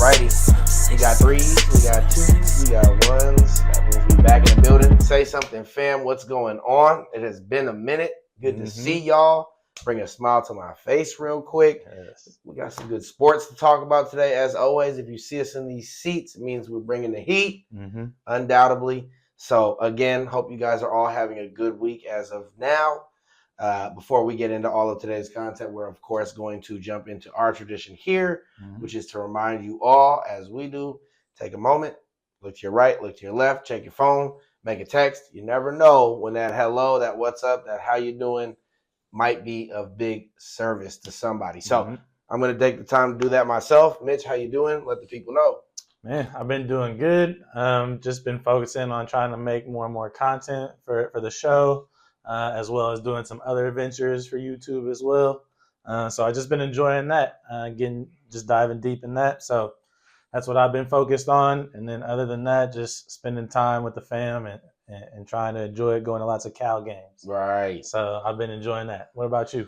Alrighty. We got threes, we got twos, we got ones. That means we back in the building. Say something, fam. What's going on? It has been a minute. Good to see y'all. Bring a smile to my face real quick. Yes. We got some good sports to talk about today. As always, if you see us in these seats, it means we're bringing the heat, undoubtedly. So, again, hope you guys are all having a good week as of now. Before we get into all of today's content, we're, of course, going to jump into our tradition here, which is to remind you all, as we do, take a moment, look to your right, look to your left, check your phone, make a text. You never know when that hello, that what's up, that how you doing might be of big service to somebody. So I'm going to take the time to do that myself. Mitch, how you doing? Let the people know. Man, I've been doing good. Just been focusing on trying to make more and more content for the show, as well as doing some other ventures for YouTube as well. So I've just been enjoying that, just diving deep in that. So that's what I've been focused on. And then other than that, just spending time with the fam and trying to enjoy it, going to lots of Cal games. Right. So I've been enjoying that. What about you?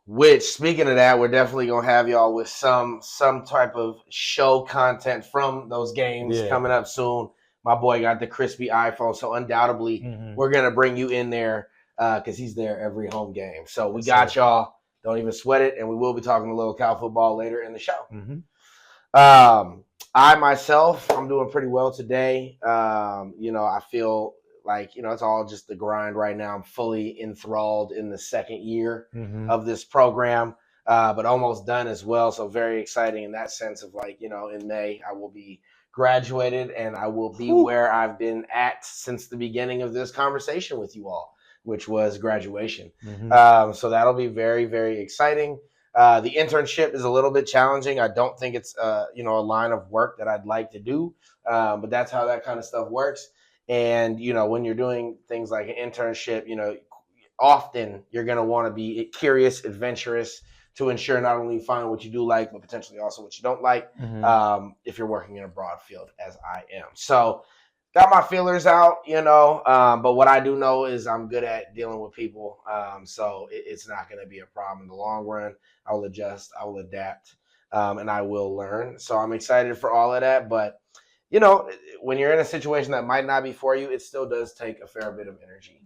Which, speaking of that, we're definitely going to have y'all with some type of show content from those games coming up soon. My boy got the crispy iPhone, so undoubtedly we're going to bring you in there because he's there every home game. So we got y'all. Don't even sweat it, and we will be talking a little Cal football later in the show. I myself, I'm doing pretty well today. I feel like, it's all just the grind right now. I'm fully enthralled in the second year of this program, but almost done as well. So very exciting in that sense of in May, I will be graduated and I will be where I've been at since the beginning of this conversation with you all, which was graduation. So that'll be very, very exciting. The internship is a little bit challenging. I don't think it's, a line of work that I'd like to do, but that's how that kind of stuff works. And, when you're doing things like an internship, often you're going to want to be curious, adventurous to ensure not only you find what you do like, but potentially also what you don't like if you're working in a broad field as I am. So got my feelers out, but what I do know is I'm good at dealing with people. So it's not going to be a problem in the long run. I will adjust, I will adapt, and I will learn. So I'm excited for all of that. But, when you're in a situation that might not be for you, it still does take a fair bit of energy.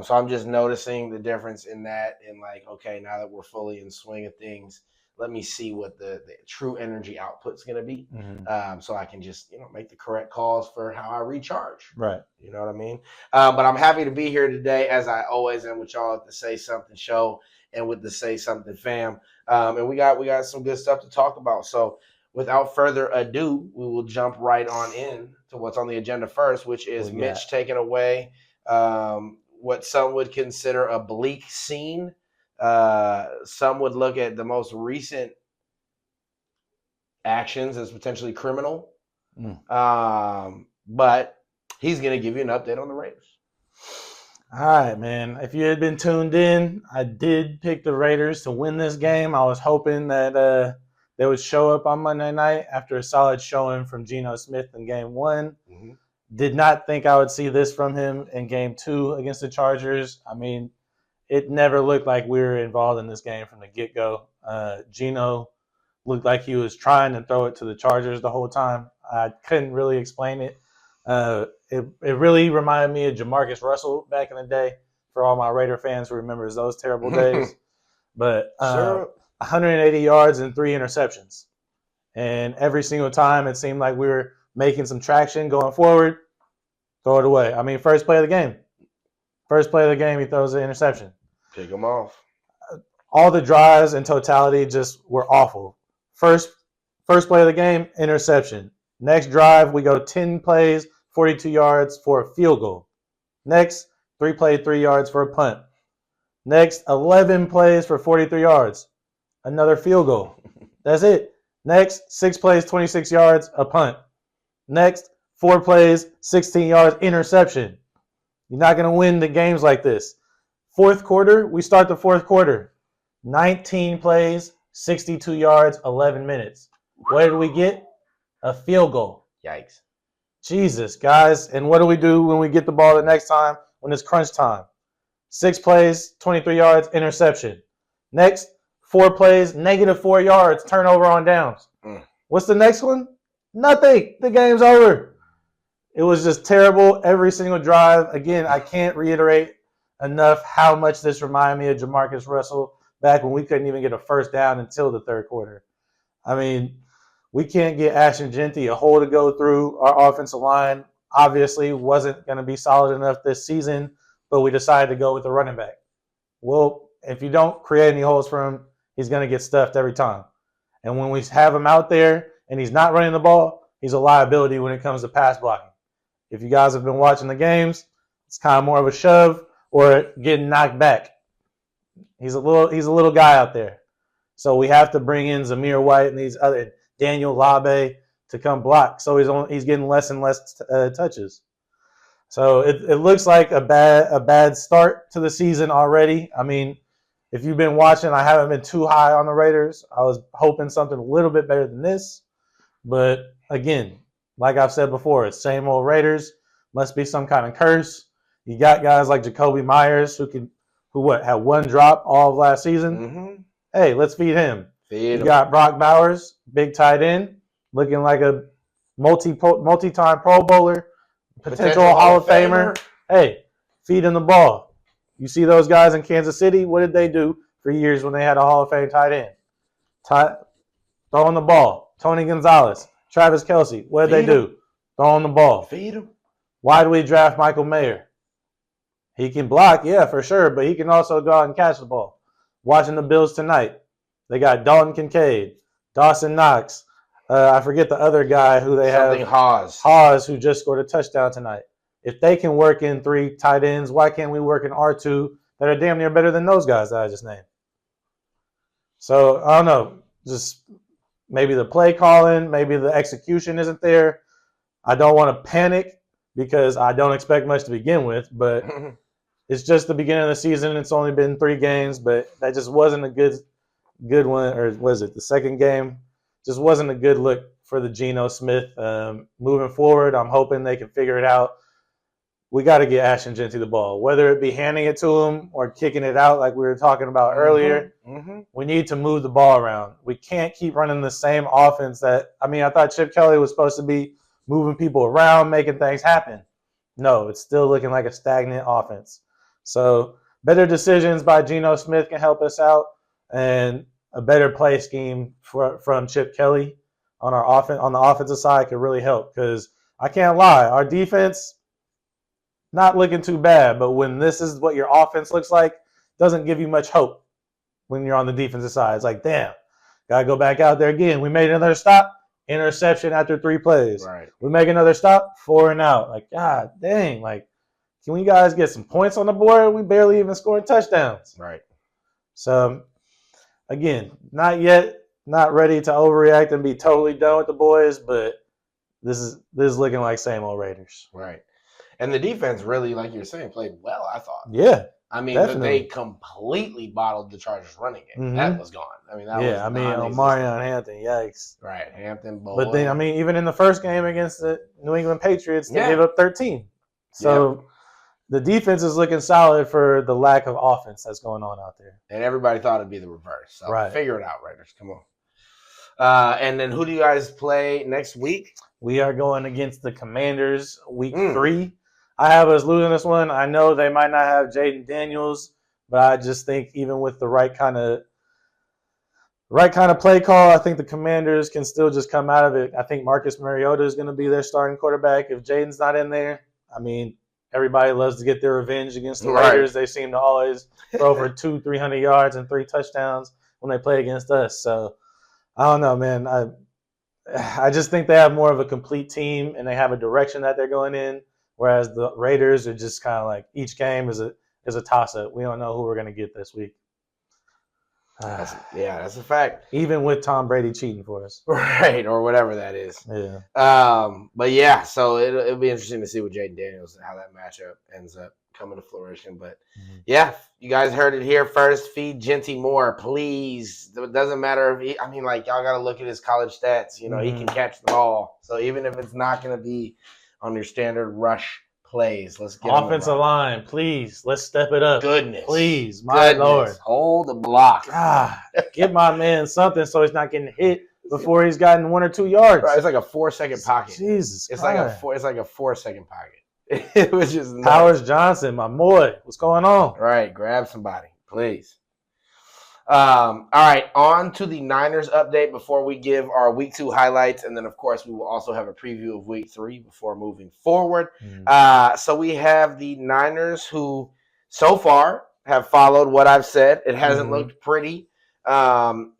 So I'm just noticing the difference in that and okay, now that we're fully in swing of things, let me see what the true energy output's going to be. So I can just, make the correct calls for how I recharge. Right. You know what I mean? But I'm happy to be here today, as I always am with y'all at the Say Something Show and with the Say Something fam. And we got some good stuff to talk about. So without further ado, we will jump right on in to what's on the agenda first, which is Mitch taking away what some would consider a bleak scene. Some would look at the most recent actions as potentially criminal. But he's going to give you an update on the Raiders. All right, man. If you had been tuned in, I did pick the Raiders to win this game. I was hoping that they would show up on Monday night after a solid showing from Geno Smith in Game 1. Did not think I would see this from him in Game 2 against the Chargers. I mean, it never looked like we were involved in this game from the get-go. Geno looked like he was trying to throw it to the Chargers the whole time. I couldn't really explain it. It really reminded me of Jamarcus Russell back in the day, for all my Raider fans who remembers those terrible days. But 180 yards and 3 interceptions. And every single time it seemed like we were making some traction going forward, throw it away. I mean, first play of the game. First play of the game, he throws an interception. Pick him off. All the drives in totality just were awful. First play of the game, interception. Next drive, we go 10 plays, 42 yards for a field goal. Next, 3 plays, 3 yards for a punt. Next, 11 plays for 43 yards. Another field goal. That's it. Next, 6 plays, 26 yards, a punt. Next, 4 plays, 16 yards, interception. You're not going to win the games like this. Fourth quarter, we start the fourth quarter. 19 plays, 62 yards, 11 minutes. What did we get? A field goal. Yikes. Jesus, guys. And what do we do when we get the ball the next time when it's crunch time? 6 plays, 23 yards, interception. Next, 4 plays, -4 yards, turnover on downs. What's the next one? Nothing. The game's over. It was just terrible every single drive. Again, I can't reiterate enough how much this reminded me of Jamarcus Russell back when we couldn't even get a first down until the third quarter. I mean, we can't get Ashton Genty a hole to go through. Our offensive line obviously wasn't going to be solid enough this season, but we decided to go with the running back. Well, if you don't create any holes for him, he's going to get stuffed every time. And when we have him out there and he's not running the ball, he's a liability when it comes to pass blocking. If you guys have been watching the games, it's kind of more of a shove or getting knocked back. He's a little guy out there. So we have to bring in Zamir White and these other Daniel Labe to come block. So he's getting less and less touches. So it looks like a bad start to the season already. I mean, if you've been watching, I haven't been too high on the Raiders. I was hoping something a little bit better than this. But again, like I've said before, it's same old Raiders. Must be some kind of curse. You got guys like Jacoby Myers who had one drop all of last season. Mm-hmm. Hey, let's feed him. You got Brock Bowers, big tight end, looking like a multi-time Pro Bowler, potential Hall of Famer. Hey, feed him the ball. You see those guys in Kansas City? What did they do for years when they had a Hall of Fame tight end? Throwing the ball. Tony Gonzalez, Travis Kelce. What did they do? Throwing the ball. Feed him. Why do we draft Michael Mayer? He can block, yeah, for sure, but he can also go out and catch the ball. Watching the Bills tonight, they got Dalton Kincaid, Dawson Knox. I forget the other guy who they have. Haas, who just scored a touchdown tonight. If they can work in 3 tight ends, why can't we work in R2 that are damn near better than those guys that I just named? So, I don't know. Just maybe the play calling, maybe the execution isn't there. I don't want to panic because I don't expect much to begin with, but it's just the beginning of the season. It's only been 3 games, but that just wasn't a good one. Or was it the second game? Just wasn't a good look for the Geno Smith. Moving forward, I'm hoping they can figure it out. We got to get Ashton Genty the ball, whether it be handing it to him or kicking it out like we were talking about earlier. Mm-hmm. We need to move the ball around. We can't keep running the same offense I thought Chip Kelly was supposed to be moving people around, making things happen. No, it's still looking like a stagnant offense. So better decisions by Geno Smith can help us out, and a better play scheme from Chip Kelly on the offensive side could really help, because I can't lie, our defense not looking too bad, but when this is what your offense looks like, doesn't give you much hope when you're on the defensive side. It's like, damn, gotta go back out there again. We made another stop, interception after 3 plays. Right. We make another stop, 4 and out. Like, God dang, like, can we guys get some points on the board? We barely even scored touchdowns. Right. So, again, not ready to overreact and be totally done with the boys, but this is looking like same old Raiders. Right. And the defense really, like you were saying, played well, I thought. Yeah. I mean, they completely bottled the Chargers running game. Mm-hmm. That was gone. I mean, Omarion Hampton, yikes. Right, Hampton, boy. But then, even in the first game against the New England Patriots, they gave up 13. So the defense is looking solid for the lack of offense that's going on out there. And everybody thought it'd be the reverse. So figure it out, Raiders. Come on. And then who do you guys play next week? We are going against the Commanders week 3. I have us losing this one. I know they might not have Jaden Daniels, but I just think even with the right kind of play call, I think the Commanders can still just come out of it. I think Marcus Mariota is going to be their starting quarterback. If Jaden's not in there, everybody loves to get their revenge against the Raiders. They seem to always throw for 200-300 yards and 3 touchdowns when they play against us. So I don't know, man. I just think they have more of a complete team and they have a direction that they're going in. Whereas the Raiders are just kind of like each game is a toss-up. We don't know who we're going to get this week. That's a fact. Even with Tom Brady cheating for us. Right, or whatever that is. Yeah. But yeah, so it'll be interesting to see with Jaden Daniels and how that matchup ends up coming to fruition. But yeah, you guys heard it here first. Feed Genty more, please. It doesn't matter if y'all got to look at his college stats. He can catch the ball. So even if it's not going to be on your standard rush plays, let's get offensive line, please. Let's step it up. Goodness. Please, my Lord. Hold the block. God, give my man something so he's not getting hit before he's gotten 1 or 2 yards. Right, it's like a 4-second pocket. Jesus it's Christ. like a 4-second pocket. It was just nuts. Powers Johnson, my boy. What's going on? Right, grab somebody, please. All right, on to the Niners update before we give our Week 2 highlights, and then, of course, we will also have a preview of Week 3 before moving forward. So we have the Niners who, so far, have followed what I've said. It hasn't looked pretty. And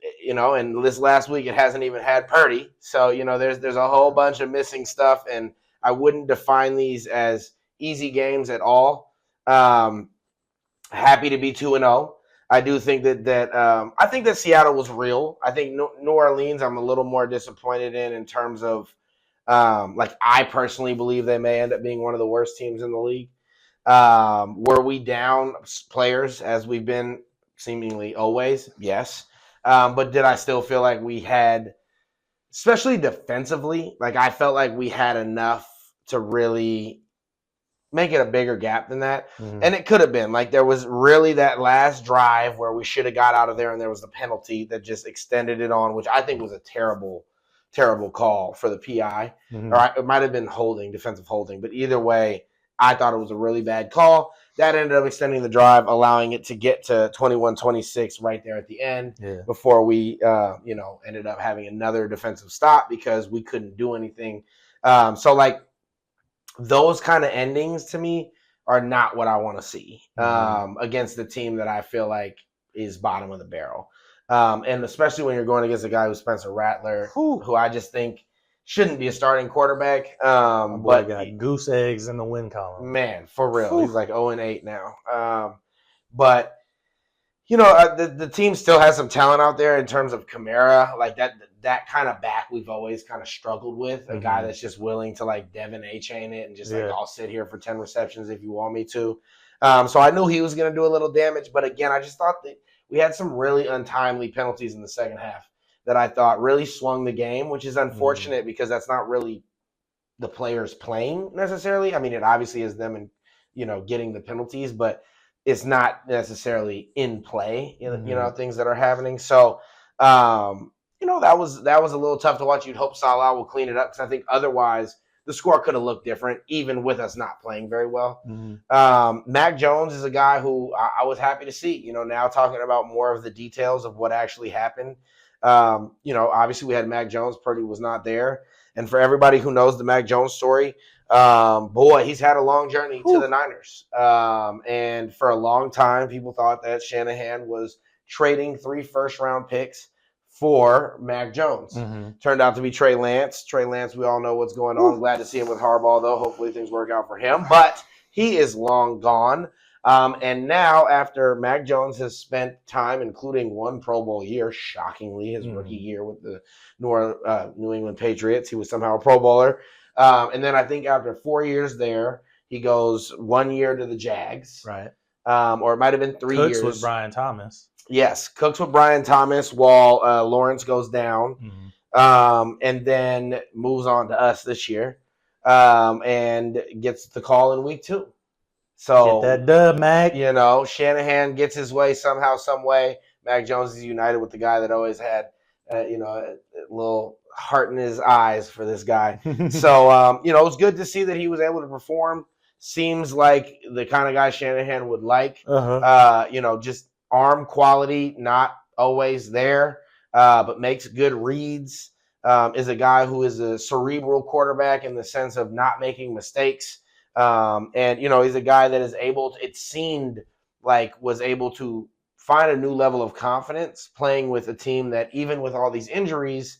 this last week it hasn't even had Purdy. So, there's a whole bunch of missing stuff, and I wouldn't define these as easy games at all. Happy to be 2-0. I do think that I think that Seattle was real. I think New Orleans I'm a little more disappointed in terms of I personally believe they may end up being one of the worst teams in the league. Were we down players as we've been seemingly always? Yes. But did I still feel like we had, especially defensively, I felt like we had enough to really make it a bigger gap than that. And it could have been. There was really that last drive where we should have got out of there, and there was the penalty that just extended it on, which I think was a terrible, terrible call for the PI. Or it might have been defensive holding. But either way, I thought it was a really bad call. That ended up extending the drive, allowing it to get to 21-26 right there at the end before we, ended up having another defensive stop because we couldn't do anything. Those kind of endings to me are not what I want to see against the team that I feel like is bottom of the barrel. And especially when you're going against a guy who's Spencer Rattler, who I just think shouldn't be a starting quarterback. But got goose eggs in the win column. Man, for real. He's 0-8 now. But the team still has some talent out there in terms of Kamara. That kind of back we've always kind of struggled with. A guy that's just willing to Devin A-chain it and just I'll sit here for 10 receptions if you want me to. So I knew he was going to do a little damage. But again, I just thought that we had some really untimely penalties in the second half that I thought really swung the game, which is unfortunate because that's not really the players playing necessarily. I mean, it obviously is them and, getting the penalties, but it's not necessarily in play, things that are happening. So, that was a little tough to watch. You'd hope Salah will clean it up because I think otherwise the score could have looked different, even with us not playing very well. Mac Jones is a guy who I was happy to see, now talking about more of the details of what actually happened. Obviously we had Mac Jones. Purdy was not there. And for everybody who knows the Mac Jones story, he's had a long journey to the Niners. And for a long time, people thought that Shanahan was trading 3 first-round picks for Mac Jones. Turned out to be Trey Lance. Trey Lance, we all know what's going on. Glad to see him with Harbaugh, though. Hopefully things work out for him. But he is long gone. And now, after Mac Jones has spent time, including 1 Pro Bowl year, shockingly, his rookie year with the New England Patriots, he was somehow a Pro Bowler. And then I think after 4 years there, he goes 1 year to the Jags. Right. Or it might have been 3 years. Cooks with Brian Thomas. Yes, Cooks with Brian Thomas while Lawrence goes down. And then moves on to us this year and gets the call in week 2. So get that dub, Mac. Shanahan gets his way somehow, some way. Mac Jones is united with the guy that always had, a little heart in his eyes for this guy. So, it was good to see that he was able to perform. Seems like the kind of guy Shanahan would like. Just arm quality, not always there, but makes good reads. Is a guy who is a cerebral quarterback in the sense of not making mistakes. And he's a guy that is able to, it seemed like was able to find a new level of confidence playing with a team that even with all these injuries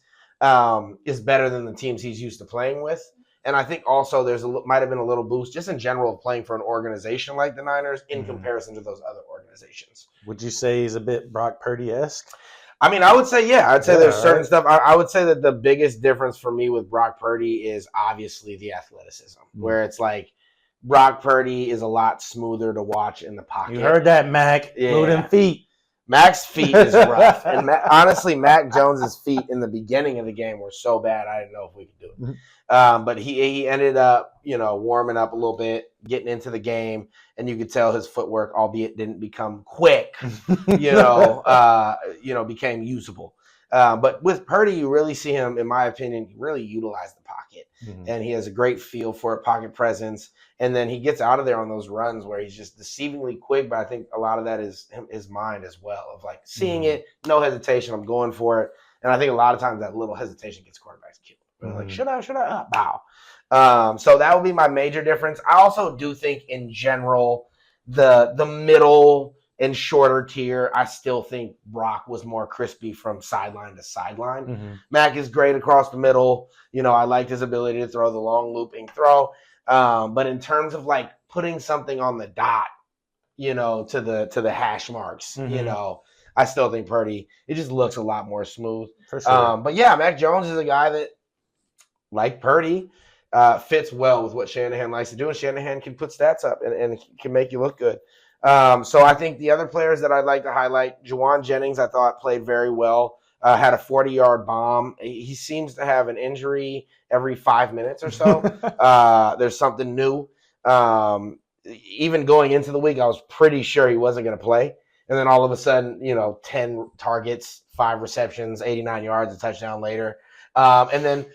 is better than the teams he's used to playing with. And I think also might have been a little boost just in general of playing for an organization like the Niners in comparison to those other organizations. Would you say he's a bit Brock Purdy-esque? I mean, I would say, yeah. I'd say there's certain stuff. I would say that the biggest difference for me with Brock Purdy is obviously the athleticism, where it's like Brock Purdy is a lot smoother to watch in the pocket. You heard that, Mac. Move them feet. Mac's feet is rough. And honestly, Mac Jones's feet in the beginning of the game were so bad, I didn't know if we could do it. But he ended up, warming up a little bit, getting into the game, and you could tell his footwork, albeit didn't become quick, became usable. But with Purdy, you really see him, in my opinion, really utilize the pocket. And he has a great feel for it, pocket presence. And then he gets out of there on those runs where he's just deceivingly quick. But I think a lot of that is his mind as well, of like seeing it, no hesitation, I'm going for it. And I think a lot of times that little hesitation gets quarterbacks killed. Like, should I? Bow. So that would be my major difference. I also do think in general, the middle and shorter tier, I still think Brock was more crispy from sideline to sideline. Mac is great across the middle. I liked his ability to throw the long looping throw. But in terms of like putting something on the dot, to the hash marks, I still think Purdy, it just looks a lot more smooth. For sure. But yeah, Mac Jones is a guy that, like Purdy, fits well with what Shanahan likes to do, and Shanahan can put stats up and can make you look good. So I think the other players that I'd like to highlight, Juwan Jennings, I thought played very well, had a 40-yard bomb. He seems to have an injury every 5 minutes or so. There's something new. Even going into the week, I was pretty sure he wasn't going to play. And then all of a sudden, 10 targets, 5 receptions, 89 yards, a touchdown later. And then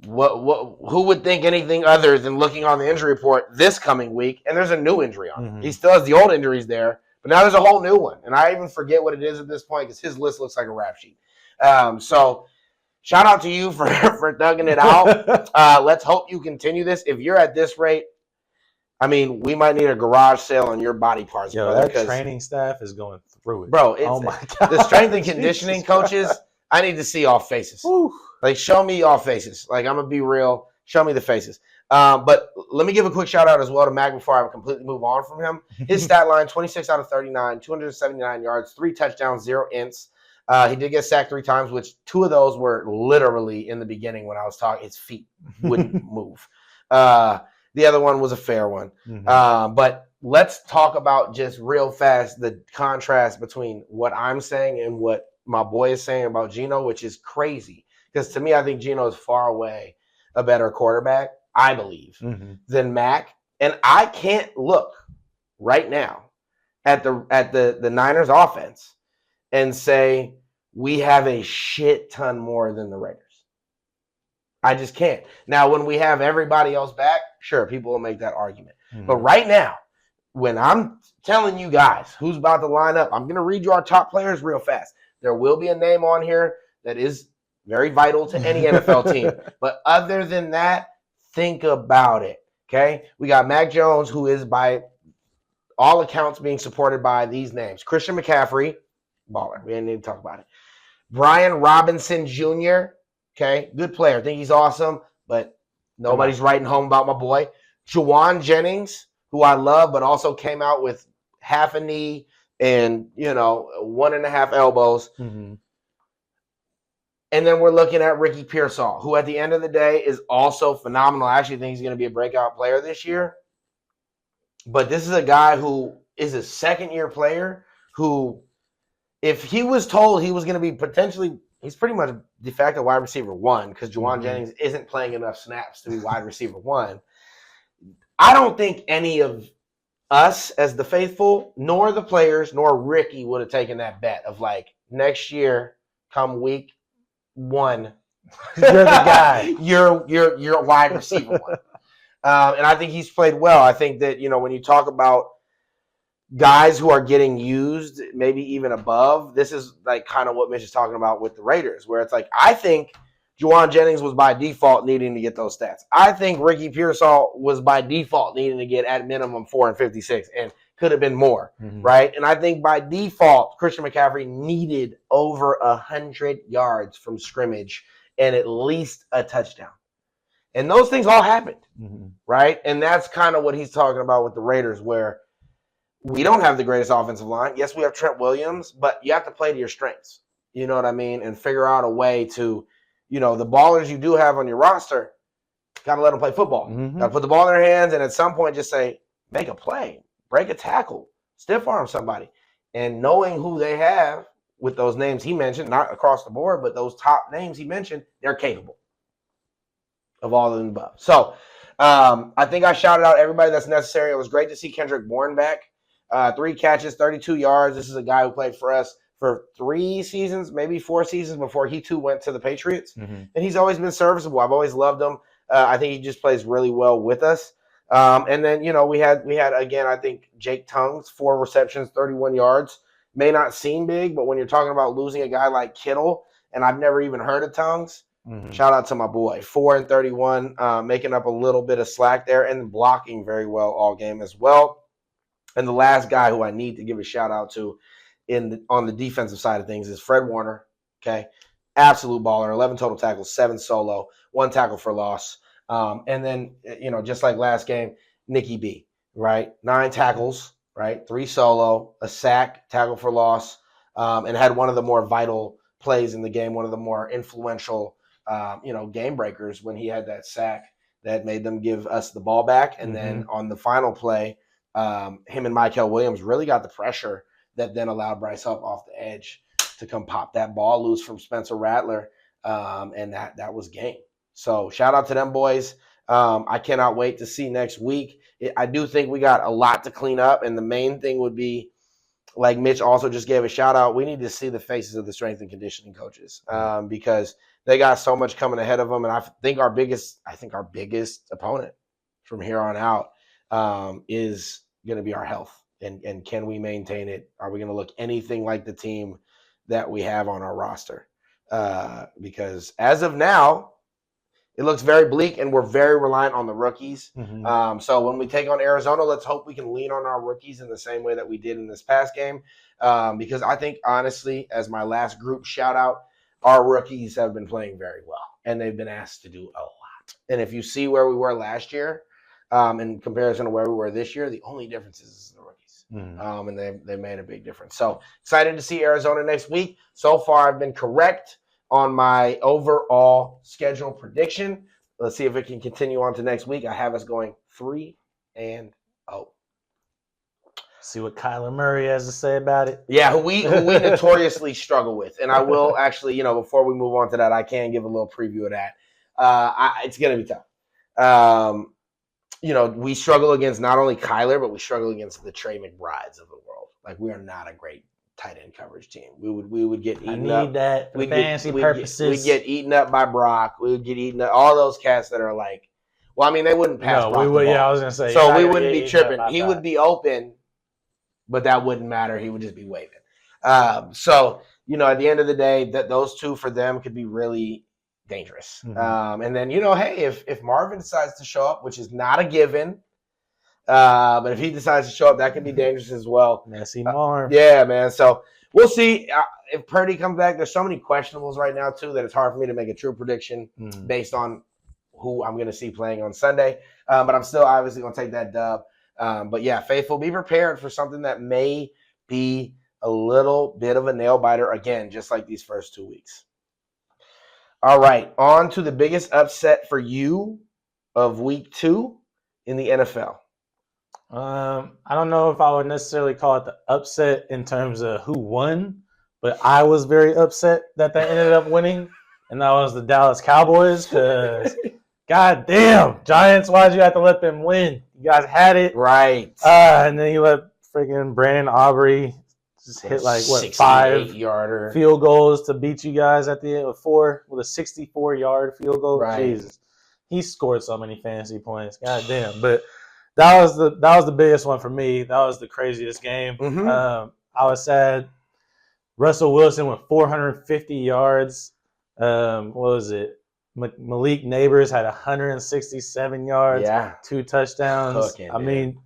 who would think anything other than looking on the injury report this coming week, and there's a new injury on him. He still has the old injuries there, but now there's a whole new one. And I even forget what it is at this point because his list looks like a rap sheet. So shout out to you for thugging it out. Let's hope you continue this. If you're at this rate, I mean, we might need a garage sale on your body parts. Yo, brother, that training staff is going through it. Bro, oh my God. The strength and conditioning coaches, I need to see all faces. Whew. Like, show me all faces. Like, I'm going to be real. Show me the faces. But let me give a quick shout out as well to Mac before I completely move on from him. His stat line, 26 out of 39, 279 yards, 3 touchdowns, 0 ints. He did get sacked 3 times, which 2 of those were literally in the beginning when I was talking. His feet wouldn't move. The other one was a fair one. But let's talk about just real fast the contrast between what I'm saying and what my boy is saying about Geno, which is crazy. Because to me, I think Geno is far away a better quarterback, I believe, than Mac. And I can't look right now at the Niners offense and say we have a shit ton more than the Raiders. I just can't. Now, when we have everybody else back, sure, people will make that argument. But right now, when I'm telling you guys who's about to line up, I'm going to read you our top players real fast. There will be a name on here that is very vital to any NFL team. But other than that, think about it, okay? We got Mac Jones, who is by all accounts being supported by these names. Christian McCaffrey, baller. We didn't need to talk about it. Brian Robinson Jr., okay, good player. I think he's awesome, but nobody's writing home about my boy. Juwan Jennings, who I love, but also came out with half a knee and, 1.5 elbows. And then we're looking at Ricky Pearsall, who at the end of the day is also phenomenal. I actually think he's going to be a breakout player this year. But this is a guy who is a second-year player who, if he was told he was going to be potentially – he's pretty much de facto wide receiver 1 because Juwan Jennings isn't playing enough snaps to be wide receiver 1. I don't think any of us as the faithful, nor the players, nor Ricky would have taken that bet of like next year, come week 1, you're the guy. You're wide receiver 1. And I think he's played well. I think that, when you talk about guys who are getting used, maybe even above, this is like kind of what Mitch is talking about with the Raiders, where it's like, I think Juwan Jennings was by default needing to get those stats. I think Ricky Pearsall was by default needing to get at minimum 4 and 56 and could have been more, right? And I think by default, Christian McCaffrey needed over 100 yards from scrimmage and at least a touchdown. And those things all happened, right? And that's kind of what he's talking about with the Raiders, where we don't have the greatest offensive line. Yes, we have Trent Williams, but you have to play to your strengths. You know what I mean? And figure out a way to, the ballers you do have on your roster, got to let them play football. Got to put the ball in their hands and at some point just say, make a play, break a tackle, stiff arm somebody. And knowing who they have with those names he mentioned, not across the board, but those top names he mentioned, they're capable of all of them above. So I think I shouted out everybody that's necessary. It was great to see Kendrick Bourne back. 3 catches, 32 yards. This is a guy who played for us for 3 seasons, maybe 4 seasons before he too went to the Patriots. Mm-hmm. And he's always been serviceable. I've always loved him. I think he just plays really well with us. And then, we had again, I think Jake Tongues, 4 receptions, 31 yards. May not seem big, but when you're talking about losing a guy like Kittle, and I've never even heard of Tongues, shout out to my boy. 4 and 31, making up a little bit of slack there and blocking very well all game as well. And the last guy who I need to give a shout out to on the defensive side of things is Fred Warner. Okay. Absolute baller, 11 total tackles, 7 solo, 1 tackle for loss. And then, just like last game, Nicky B, right? 9 tackles, right? 3 solo, a sack, tackle for loss, and had one of the more vital plays in the game, one of the more influential, game breakers when he had that sack that made them give us the ball back. And then on the final play, him and Michael Williams really got the pressure that then allowed Bryce Huff off the edge to come pop that ball loose from Spencer Rattler, and that was game. So shout out to them boys. I cannot wait to see next week. I do think we got a lot to clean up, and the main thing would be, like Mitch also just gave a shout out, we need to see the faces of the strength and conditioning coaches, because they got so much coming ahead of them, and I think our biggest opponent from here on out is going to be our health. And can we maintain it? Are we going to look anything like the team that we have on our roster? Because as of now, it looks very bleak, and we're very reliant on the rookies. So when we take on Arizona, let's hope we can lean on our rookies in the same way that we did in this past game. Because I think, honestly, as my last group shout out, our rookies have been playing very well, and they've been asked to do a lot. And if you see where we were last year, in comparison to where we were this year, the only difference is the rookies. And they made a big difference. So excited to see Arizona next week. So far, I've been correct on my overall schedule prediction. Let's see if it can continue on to next week. I have us going 3-0. See what Kyler Murray has to say about it. Yeah, who we notoriously struggle with. And I will actually, before we move on to that, I can give a little preview of that. It's going to be tough. We struggle against not only Kyler, but we struggle against the Trey McBrides of the world. Like, we are not a great tight end coverage team. We would get eaten up. I need that for fantasy purposes. We'd get eaten up by Brock. We would get eaten up. All those cats that are like, well, I mean, they wouldn't pass Brock the ball. Yeah, I was going to say. So we wouldn't be tripping. He would be open, but that wouldn't matter. He would just be waving. So, at the end of the day, those two for them could be really dangerous. And then, hey, if Marvin decides to show up, which is not a given, but if he decides to show up, that can be dangerous as well. Messy Marv. Yeah, man. So we'll see if Purdy comes back. There's so many questionables right now, too, that it's hard for me to make a true prediction based on who I'm going to see playing on Sunday. But I'm still obviously going to take that dub. But yeah, faithful, be prepared for something that may be a little bit of a nail biter again, just like these first 2 weeks. All right, on to the biggest upset for you of week 2 in the NFL. I don't know if I would necessarily call it the upset in terms of who won, but I was very upset that they ended up winning, and that was the Dallas Cowboys because, God damn, Giants, why'd you have to let them win? You guys had it. Right. And then you let freaking Brandon Aubrey just hit 5 yarder field goals to beat you guys at the end of 4 with a 64-yard field goal. Right. Jesus. He scored so many fantasy points. God damn. But that was the biggest one for me. That was the craziest game. I was sad. Russell Wilson with 450 yards. What was it? Malik Neighbors had 167 yards. Yeah. 2 touchdowns. Mean,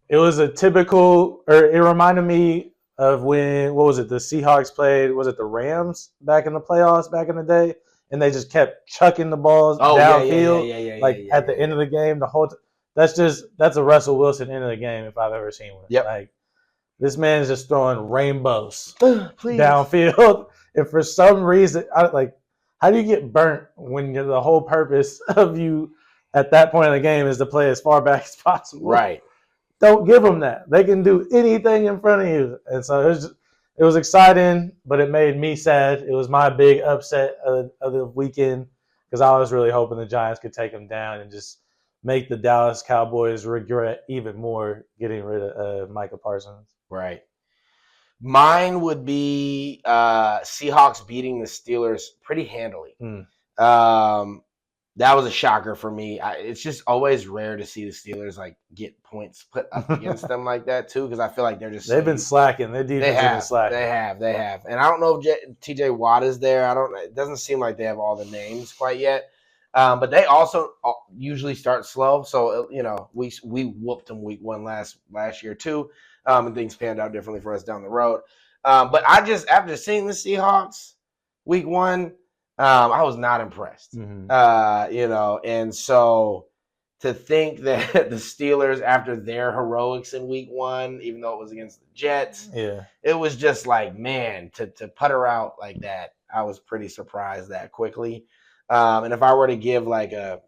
it was a typical, or it reminded me of when, the Seahawks played, was it the Rams back in the playoffs back in the day? And they just kept chucking the balls downfield. At the end of the game, the whole that's a Russell Wilson end of the game if I've ever seen one. Yep. Like, this man is just throwing rainbows downfield. And for some reason, how do you get burnt when the whole purpose of you at that point in the game is to play as far back as possible? Right. Don't give them that. They can do anything in front of you. And so it was exciting, but it made me sad. It was my big upset of the weekend because I was really hoping the Giants could take them down and just make the Dallas Cowboys regret even more getting rid of Micah Parsons. Right. Mine would be Seahawks beating the Steelers pretty handily. That was a shocker for me. It's just always rare to see the Steelers like get points put up against them like that too, because I feel like they've been slacking. Their defense has been slacking. They have, and I don't know if T.J. Watt is there. It doesn't seem like they have all the names quite yet. But they also usually start slow. So we whooped them week 1 last year too, and things panned out differently for us down the road. But after seeing the Seahawks week 1. I was not impressed, and so to think that the Steelers, after their heroics in week 1, even though it was against the Jets, it was just like, man, to putter out like that, I was pretty surprised that quickly. And if I were to give like a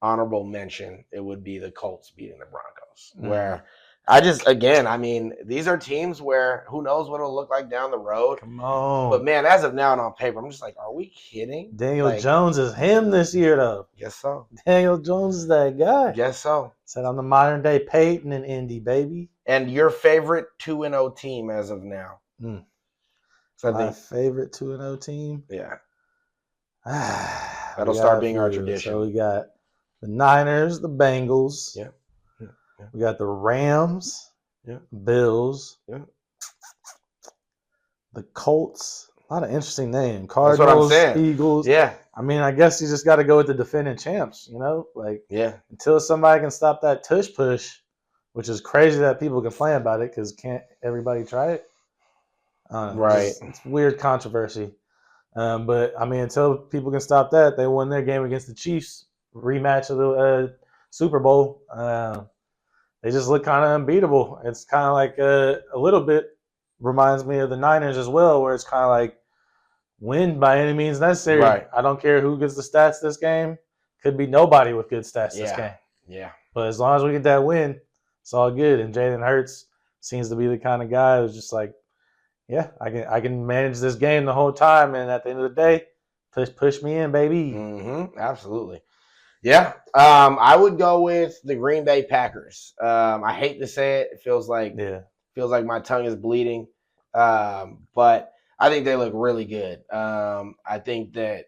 honorable mention, it would be the Colts beating the Broncos, where these are teams where who knows what it'll look like down the road. Come on. But, man, as of now and on paper, I'm just like, are we kidding? Daniel Jones is him this year, though. Guess so. Daniel Jones is that guy. Guess so. Said I'm the modern-day Peyton and Indy, baby. And your favorite 2-0 team as of now? My favorite 2-0 team? Yeah. That'll start being our tradition. So we got the Niners, the Bengals. Yeah. We got the Rams, Bills, the Colts. A lot of interesting names. Cardinals, Eagles. Yeah. I mean, I guess you just got to go with the defending champs, until somebody can stop that tush push, which is crazy that people complain about it because can't everybody try it? Right. It's weird controversy. But, I mean, until people can stop that, they won their game against the Chiefs, rematch of the Super Bowl. They just look kind of unbeatable. It's kind of like a little bit reminds me of the Niners as well, where it's kind of like win by any means necessary. Right. I don't care who gets the stats this game. Could be nobody with good stats this game. Yeah. But as long as we get that win, it's all good. And Jalen Hurts seems to be the kind of guy who's just like, yeah, I can manage this game the whole time. And at the end of the day, push me in, baby. Mm-hmm. Absolutely. Yeah, I would go with the Green Bay Packers. I hate to say it; it feels like my tongue is bleeding, but I think they look really good. I think that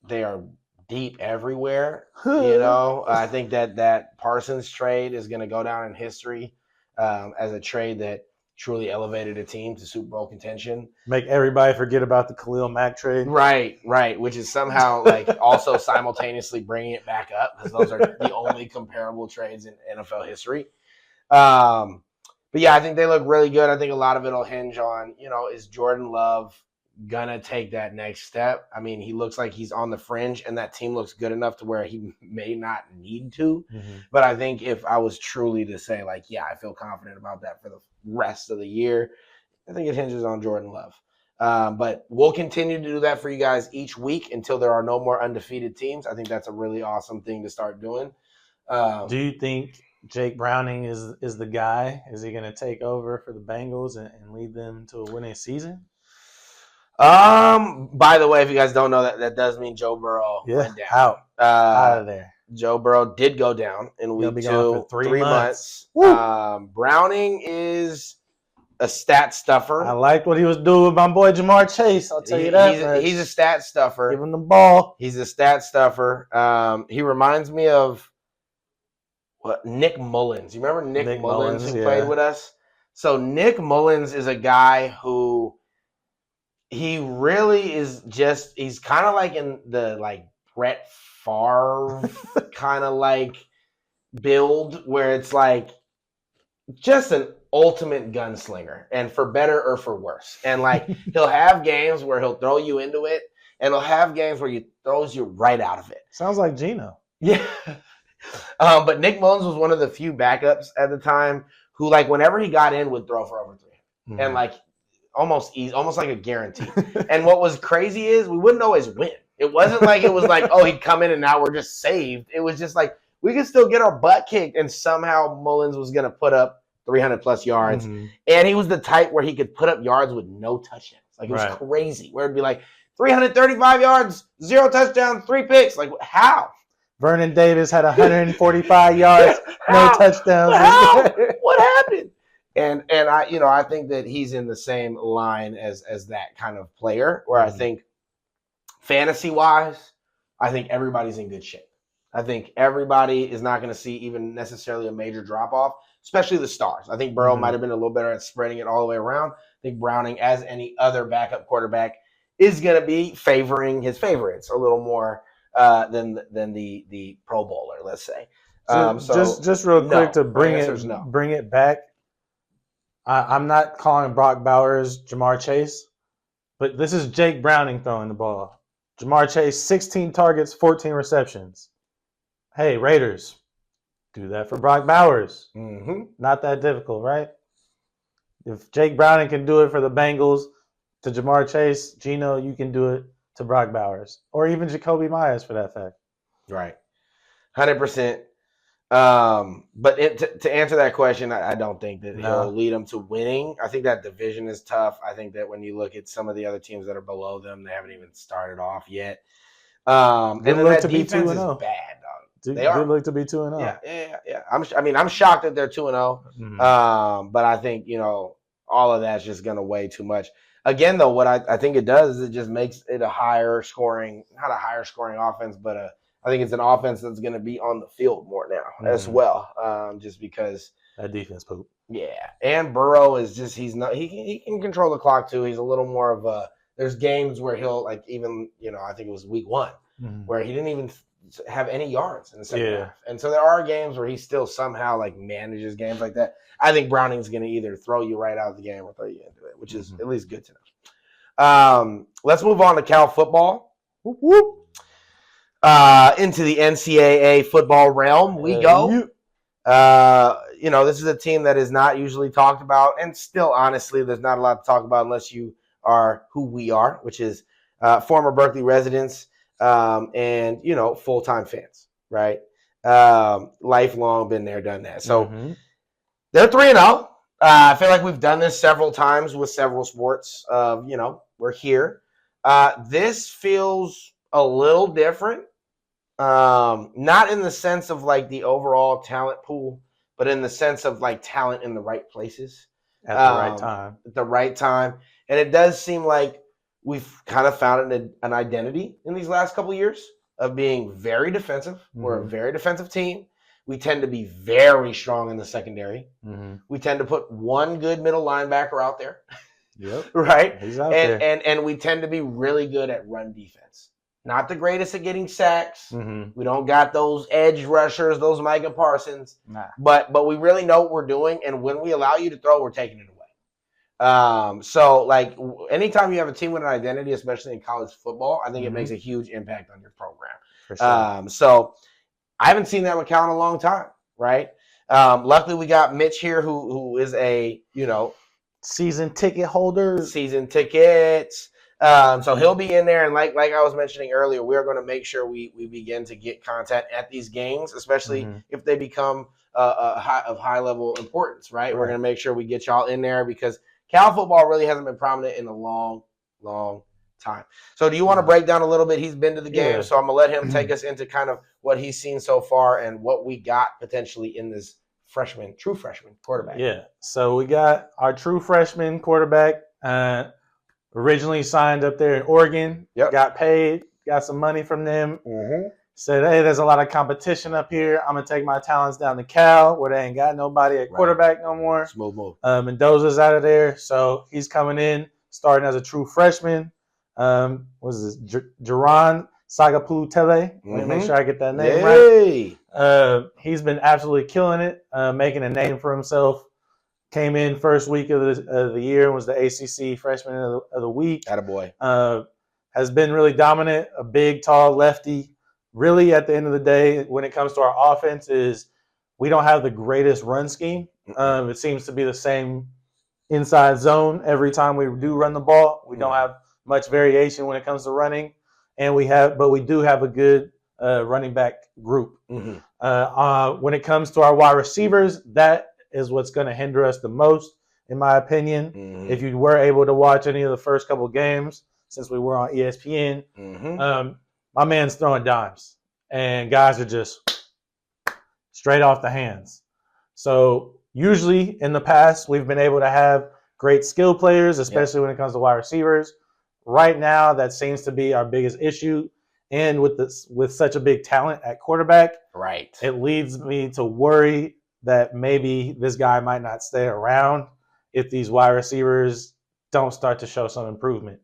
they are deep everywhere. I think that Parsons trade is going to go down in history as a trade that truly elevated a team to Super Bowl contention. Make everybody forget about the Khalil Mack trade. Right, which is somehow like also simultaneously bringing it back up because those are the only comparable trades in NFL history. But yeah, I think they look really good. I think a lot of it will hinge on, is Jordan Love going to take that next step? I mean, he looks like he's on the fringe and that team looks good enough to where he may not need to. Mm-hmm. But I think if I was truly to say like, yeah, I feel confident about that for the rest of the year, I think it hinges on Jordan Love. But we'll continue to do that for you guys each week until there are no more undefeated teams. I think that's a really awesome thing to start doing. Do you think Jake Browning is the guy? Is he going to take over for the Bengals and lead them to a winning season? By the way, if you guys don't know, that does mean Joe Burrow went down. Out of there. Joe Burrow did go down in week 2, for 3 months. Browning is a stat stuffer. I liked what he was doing with my boy Jamar Chase. I'll tell you that. He's a stat stuffer. Give him the ball. He's a stat stuffer. He reminds me of Nick Mullins. You remember Nick Mullins who played with us? So Nick Mullins is a guy who he really is he's kind of like in the like Brett Favre kind of like build where it's like just an ultimate gunslinger and for better or for worse. And like he'll have games where he'll throw you into it and he'll have games where he throws you right out of it. Sounds like Geno. Yeah. But Nick Mullins was one of the few backups at the time who like whenever he got in would throw for over 3. Mm-hmm. And like almost like a guarantee. And what was crazy is we wouldn't always win. It wasn't like it was like, oh, he'd come in and now we're just saved. It was just like we could still get our butt kicked and somehow Mullins was going to put up 300-plus yards. Mm-hmm. And he was the type where he could put up yards with no touchdowns. Like it was crazy. Where it'd be like 335 yards, 0 touchdowns, 3 picks. Like how? Vernon Davis had 145 yards, no touchdowns. How? What happened? And I think that he's in the same line as that kind of player, where I think fantasy wise, I think everybody's in good shape. I think everybody is not going to see even necessarily a major drop off, especially the stars. I think Burrow might have been a little better at spreading it all the way around. I think Browning, as any other backup quarterback, is going to be favoring his favorites a little more than the Pro Bowler, let's say. Just real quick to bring it back. I'm not calling Brock Bowers Jamar Chase, but this is Jake Browning throwing the ball. Jamar Chase, 16 targets, 14 receptions. Hey, Raiders, do that for Brock Bowers. Not that difficult, right? If Jake Browning can do it for the Bengals to Jamar Chase, Gino, you can do it to Brock Bowers. Or even Jacoby Myers for that fact. Right. 100%. But to answer that question, I don't think that he'll lead them to winning. I think that division is tough. I think that when you look at some of the other teams that are below them, they haven't even started off yet. And then that defense is bad, dog. They are. Good look to be 2-0. Yeah. I'm shocked that they're 2-0. But I think, all of that's just going to weigh too much. Again, though, what I think it does is it just makes it not a higher scoring offense, but I think it's an offense that's going to be on the field more now as well, just because that defense poop. Yeah, and Burrow is just he can control the clock too. He's a little more of a. There's games where he'll I think it was week 1 where he didn't even have any yards in the second half, and so there are games where he still somehow manages games like that. I think Browning's going to either throw you right out of the game or throw you into it, which is at least good to know. Let's move on to Cal football. Whoop, whoop. Into the NCAA football realm we go. This is a team that is not usually talked about, and still, honestly, there's not a lot to talk about unless you are who we are, which is former Berkeley residents and full-time fans, right? Lifelong, been there, done that. So they're 3-0. I feel like we've done this several times with several sports. We're here. This feels a little different. Not in the sense of the overall talent pool, but in the sense of talent in the right places at the right time. At the right time. And it does seem like we've kind of found an identity in these last couple of years of being very defensive. We're a very defensive team. We tend to be very strong in the secondary. We tend to put one good middle linebacker out there. Yep. Right? He's out there. And we tend to be really good at run defense. Not the greatest at getting sacks. We don't got those edge rushers, those Micah Parsons. Nah. But we really know what we're doing, and when we allow you to throw, we're taking it away. So anytime you have a team with an identity, especially in college football, I think it makes a huge impact on your program. For sure. So I haven't seen that with Cal in a long time, right? Luckily, we got Mitch here, who is a season ticket holder. Season tickets. So he'll be in there, and like I was mentioning earlier, we're going to make sure we begin to get content at these games, especially if they become of high level importance, right? We're going to make sure we get y'all in there because Cal football really hasn't been prominent in a long, long time. So do you want to break down a little bit? He's been to the game, so I'm going to let him take us into kind of what he's seen so far and what we got potentially in this true freshman quarterback. Yeah, so we got our true freshman quarterback, originally signed up there in Oregon, got paid, got some money from them, said, hey, there's a lot of competition up here. I'm going to take my talents down to Cal where they ain't got nobody at quarterback no more. Smooth move. Mendoza's out of there, so he's coming in, starting as a true freshman. Jaron-Keawe Sagapolutele. Let me make sure I get that name right. He's been absolutely killing it, making a name for himself. Came in first week of the year and was the ACC Freshman of the Week. Attaboy. Has been really dominant, a big, tall lefty. Really, at the end of the day, when it comes to our offense, is we don't have the greatest run scheme. It seems to be the same inside zone every time we do run the ball. We don't have much variation when it comes to running, and we do have a good running back group. When it comes to our wide receivers, that is what's going to hinder us the most, in my opinion. If you were able to watch any of the first couple games, since we were on ESPN, my man's throwing dimes, and guys are just straight off the hands. So usually in the past, we've been able to have great skill players, especially when it comes to wide receivers. Right now, that seems to be our biggest issue. And with such a big talent at quarterback, it leads me to worry that maybe this guy might not stay around if these wide receivers don't start to show some improvement.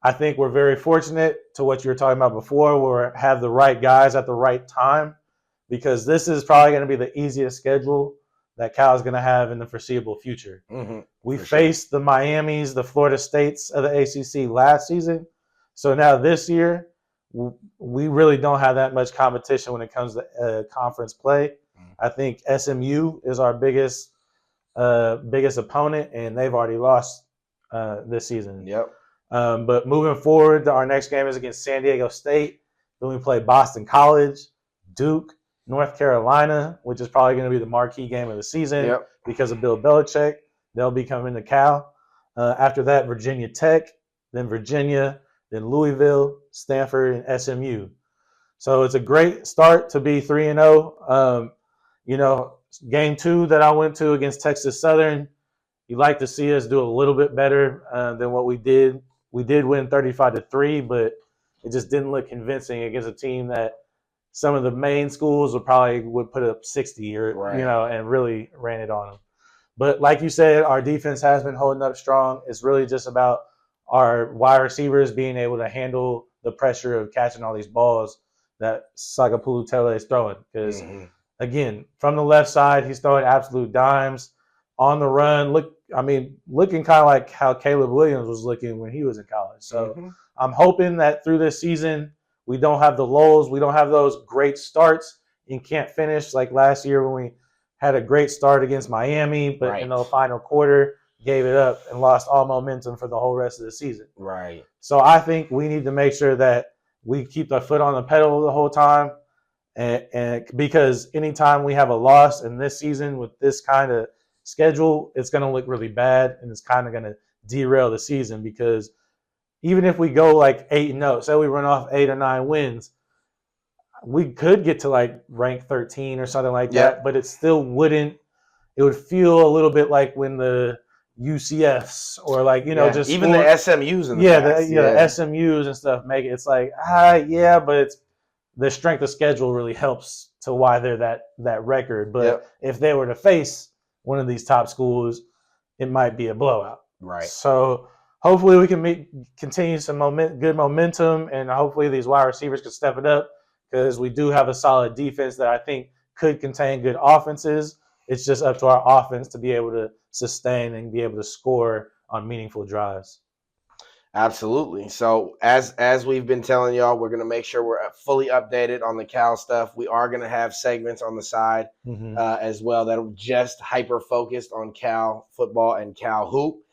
I think we're very fortunate to what you were talking about before, where we have the right guys at the right time, because this is probably going to be the easiest schedule that Cal is going to have in the foreseeable future. We faced the Miamis, the Florida States of the ACC last season. So now this year, we really don't have that much competition when it comes to conference play. I think SMU is our biggest opponent, and they've already lost this season. But moving forward, our next game is against San Diego State. Then we play Boston College, Duke, North Carolina, which is probably going to be the marquee game of the season because of Bill Belichick. They'll be coming to Cal. After that, Virginia Tech, then Virginia, then Louisville, Stanford, and SMU. So it's a great start to be 3-0. Game 2 that I went to against Texas Southern, you like to see us do a little bit better than what we did. We did win 35-3, but it just didn't look convincing against a team that some of the main schools would put up 60 and really ran it on them. But like you said, our defense has been holding up strong. It's really just about our wide receivers being able to handle the pressure of catching all these balls that Sagapolutele is throwing. Because, again, from the left side, he's throwing absolute dimes. On the run, looking kind of like how Caleb Williams was looking when he was in college. So I'm hoping that through this season, we don't have the lulls. We don't have those great starts and can't finish like last year when we had a great start against Miami, but in the final quarter gave it up and lost all momentum for the whole rest of the season. So I think we need to make sure that we keep our foot on the pedal the whole time. And because anytime we have a loss in this season with this kind of schedule, it's going to look really bad, and it's kind of going to derail the season, because even if we go like 8-0, say we run off 8 or 9 wins, we could get to like rank 13 or something like that, but it still wouldn't. It would feel a little bit like when the UCFs or just even the SMUs in the past. the SMUs and stuff make it. It's like but it's the strength of schedule really helps to why they're that record. But if they were to face one of these top schools, it might be a blowout. So hopefully we can continue some good momentum, and hopefully these wide receivers can step it up, because we do have a solid defense that I think could contain good offenses. It's just up to our offense to be able to sustain and be able to score on meaningful drives. Absolutely. So as we've been telling y'all, we're going to make sure we're fully updated on the Cal stuff. We are going to have segments on the side as well that are just hyper-focused on Cal football and Cal hoop.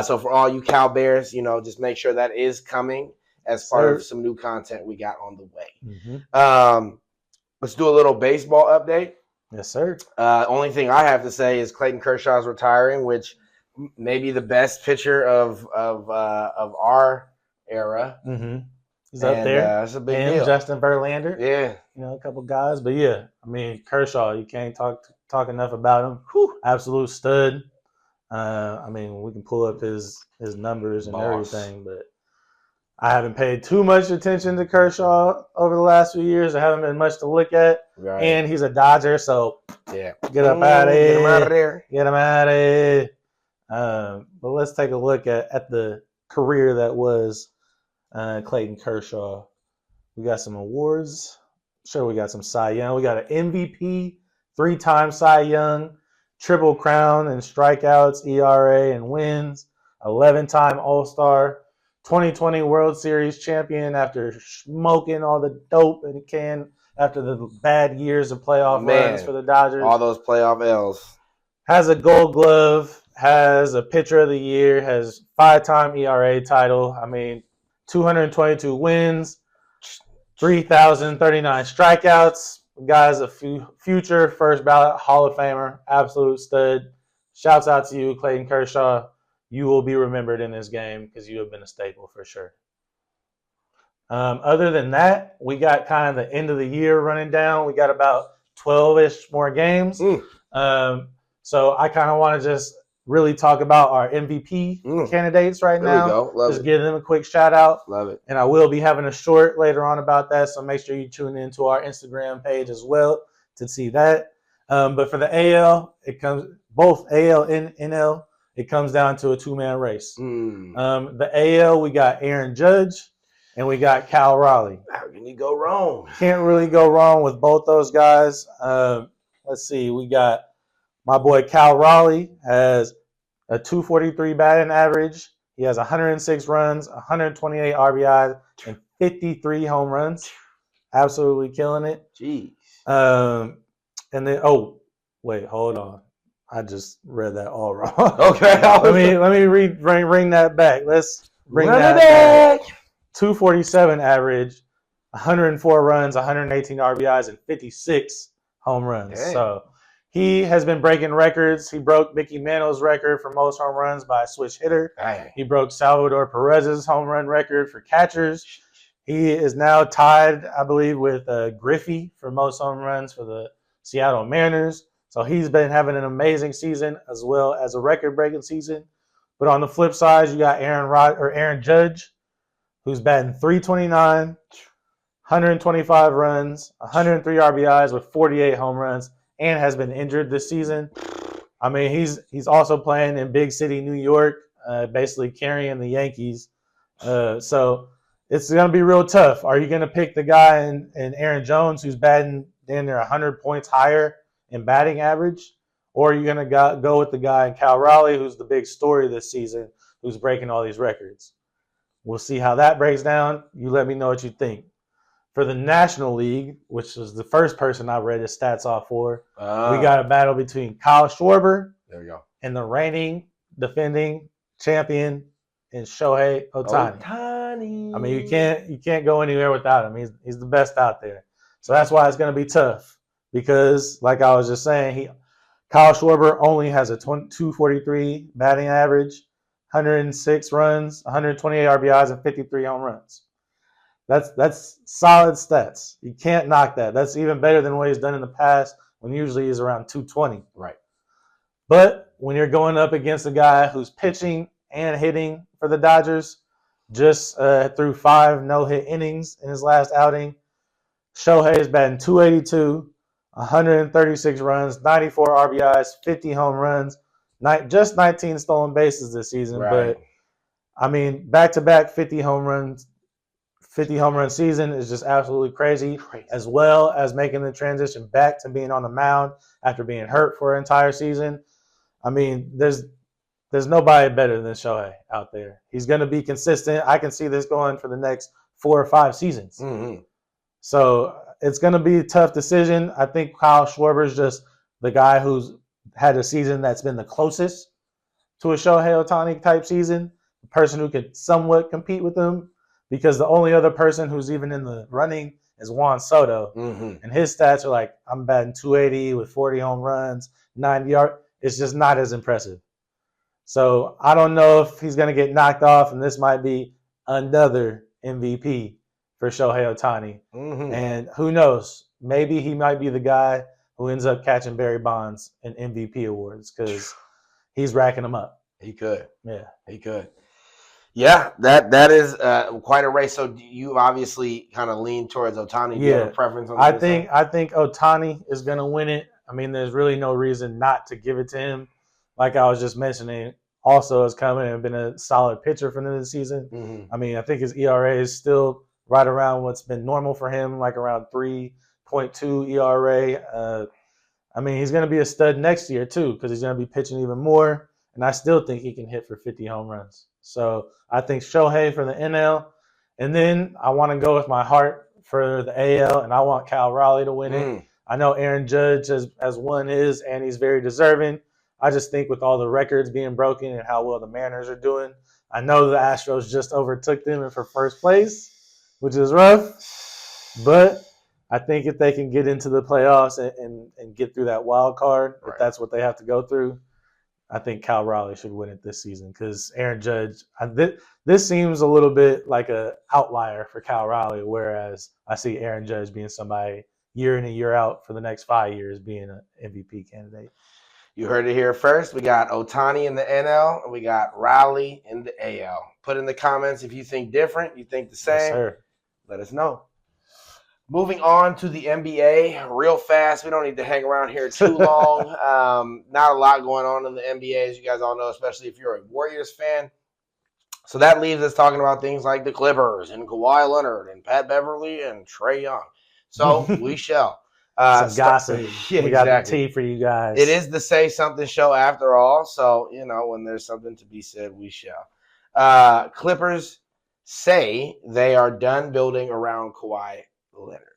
So for all you Cal Bears, just make sure that is coming as part of some new content we got on the way. Let's do a little baseball update. Yes, sir. Only thing I have to say is Clayton Kershaw is retiring, which may be the best pitcher of our era. He's up there. That's a big deal. Justin Verlander. A couple guys. But Kershaw, you can't talk enough about him. Absolute stud. We can pull up his numbers and everything, but I haven't paid too much attention to Kershaw over the last few years. There haven't been much to look at. And he's a Dodger, so get up out of here. Get him out of there. Get him out of here. But let's take a look at the career that was Clayton Kershaw. We got some awards. Sure, we got some Cy Young. We got an MVP, 3-time Cy Young, Triple Crown in strikeouts, ERA, and wins, 11-time All-Star, 2020 World Series champion after smoking all the dope in the can after the bad years of playoff runs for the Dodgers. All those playoff L's. Has a Gold Glove, has a Pitcher of the Year, has 5-time ERA title. 222 wins, 3,039 strikeouts. The guy's a future first ballot Hall of Famer, absolute stud. Shouts out to you, Clayton Kershaw. You will be remembered in this game because you have been a staple for sure. Other than that, we got kind of the end of the year running down. We got about 12-ish more games. So I kind of want to just really talk about our MVP candidates right now. There we go. Love just it. give them a quick shout out. Love it. And I will be having a short later on about that. So make sure you tune into our Instagram page as well to see that. But for the AL, it comes both AL and NL. It comes down to a two-man race. The AL, we got Aaron Judge and we got Cal Raleigh. How can you go wrong? Can't really go wrong with both those guys. Let's see. We got my boy Cal Raleigh has a 243 batting average. He has 106 runs, 128 RBIs, and 53 home runs. Absolutely killing it. Jeez. And then, wait, hold on. I just read that all wrong. Okay. let me bring that back. Let's bring that back. 247 average, 104 runs, 118 RBIs, and 56 home runs. Dang. So he has been breaking records. He broke Mickey Mantle's record for most home runs by a switch hitter. Dang. He broke Salvador Perez's home run record for catchers. He is now tied, I believe, with Griffey for most home runs for the Seattle Mariners. So he's been having an amazing season as well as a record-breaking season. But on the flip side, you got Aaron Judge, who's batting .329, 125 runs, 103 RBIs with 48 home runs, and has been injured this season. I mean, he's also playing in big city New York, basically carrying the Yankees. So it's going to be real tough. Are you going to pick the guy in Aaron Jones who's batting damn near 100 points higher in batting average? Or are you going to go with the guy in Cal Raleigh who's the big story this season, who's breaking all these records? We'll see how that breaks down. You let me know what you think. For the National League, which was the first person I read his stats off for, we got a battle between Kyle Schwarber and the reigning, defending champion in Shohei Ohtani. I mean, you can't go anywhere without him. He's the best out there. So that's why it's going to be tough because, like I was just saying, Kyle Schwarber only has a 243 batting average, 106 runs, 128 RBIs, and 53 home runs. That's solid stats. You can't knock that. That's even better than what he's done in the past when usually he's around 220. Right. But when you're going up against a guy who's pitching and hitting for the Dodgers, just threw 5 no-hit innings in his last outing, Shohei is batting .282, 136 runs, 94 RBIs, 50 home runs, just 19 stolen bases this season. Right. But, I mean, back-to-back 50 home run season is just absolutely crazy, as well as making the transition back to being on the mound after being hurt for an entire season. I mean, there's nobody better than Shohei out there. He's going to be consistent. I can see this going for the next 4 or 5 seasons. Mm-hmm. So it's going to be a tough decision. I think Kyle Schwarber is just the guy who's had a season that's been the closest to a Shohei Ohtani type season, the person who could somewhat compete with him, because the only other person who's even in the running is Juan Soto. Mm-hmm. And his stats are like, I'm batting .280 with 40 home runs, 90 yards. It's just not as impressive. So I don't know if he's going to get knocked off, and this might be another MVP for Shohei Ohtani. Mm-hmm. And who knows? Maybe he might be the guy who ends up catching Barry Bonds in MVP awards because he's racking them up. He could. Yeah. He could. Yeah, that is quite a race. So you obviously kind of lean towards Ohtani. Do you have a preference on that? I think Ohtani is going to win it. I mean, there's really no reason not to give it to him. Like I was just mentioning, also has come in and been a solid pitcher for the season. Mm-hmm. I mean, I think his ERA is still right around what's been normal for him, like around 3.2 ERA. I mean, he's going to be a stud next year too because he's going to be pitching even more. And I still think he can hit for 50 home runs. So I think Shohei for the NL. And then I want to go with my heart for the AL, and I want Cal Raleigh to win it. I know Aaron Judge has won his, and he's very deserving. I just think with all the records being broken and how well the Mariners are doing, I know the Astros just overtook them for first place, which is rough. But I think if they can get into the playoffs and get through that wild card, if that's what they have to go through, I think Cal Raleigh should win it this season because Aaron Judge, this seems a little bit like an outlier for Cal Raleigh, whereas I see Aaron Judge being somebody year in and year out for the next 5 years being an MVP candidate. You heard it here first. We got Otani in the NL, and we got Riley in the AL. Put in the comments if you think different, you think the same. Yes, sir. Let us know. Moving on to the NBA real fast. We don't need to hang around here too long. Not a lot going on in the NBA, as you guys all know, especially if you're a Warriors fan. So that leaves us talking about things like the Clippers and Kawhi Leonard and Pat Beverley and Trae Young. So we shall. Some gossip. Yeah, we got exactly. the tea for you guys. It is the Say Something Show after all. So, when there's something to be said, we shall. Clippers say they are done building around Kawhi Leonard.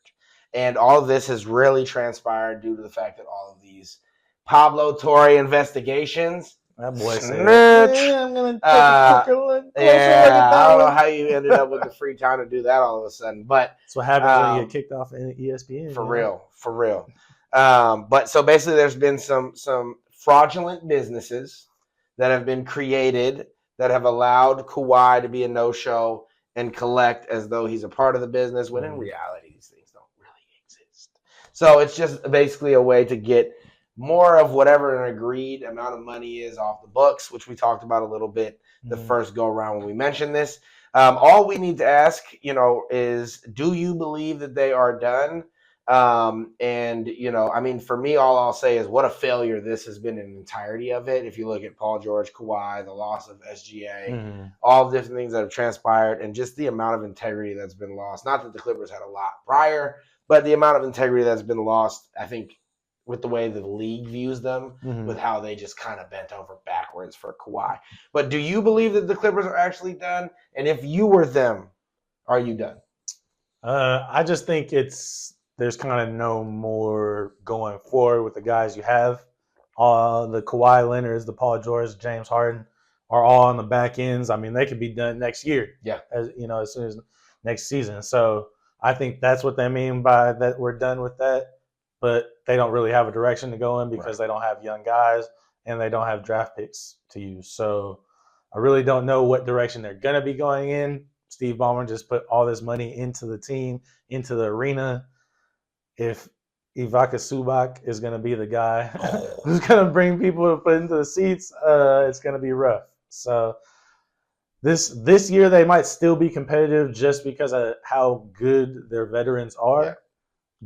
And all of this has really transpired due to the fact that all of these Pablo Torre investigations. That boy said, I'm going to take a quicker look. I don't know how you ended up with the free time to do that all of a sudden. But that's what happens when you get kicked off in ESPN. For real. But so basically there's been some fraudulent businesses that have been created that have allowed Kawhi to be a no-show and collect as though he's a part of the business, when in reality these things don't really exist. So it's just basically a way to get more of whatever an agreed amount of money is off the books, which we talked about a little bit the first go around when we mentioned this. All we need to ask, is, do you believe that they are done? For me, all I'll say is what a failure this has been in the entirety of it. If you look at Paul George, Kawhi, the loss of SGA, all the different things that have transpired, and just the amount of integrity that's been lost. Not that the Clippers had a lot prior, but the amount of integrity that's been lost, I think, with the way the league views them, with how they just kind of bent over backwards for Kawhi. But do you believe that the Clippers are actually done? And if you were them, are you done? I just think there's kind of no more going forward with the guys you have. The Kawhi Leonards, the Paul George, James Harden are all on the back ends. I mean, they could be done next year. Yeah. As soon as next season. So I think that's what they mean by that we're done with that. But they don't really have a direction to go in because they don't have young guys and they don't have draft picks to use. So I really don't know what direction they're going to be going in. Steve Ballmer just put all this money into the team, into the arena. If Ivica Zubac is going to be the guy who's going to bring people to put into the seats, it's going to be rough. So this year they might still be competitive just because of how good their veterans are. Yeah.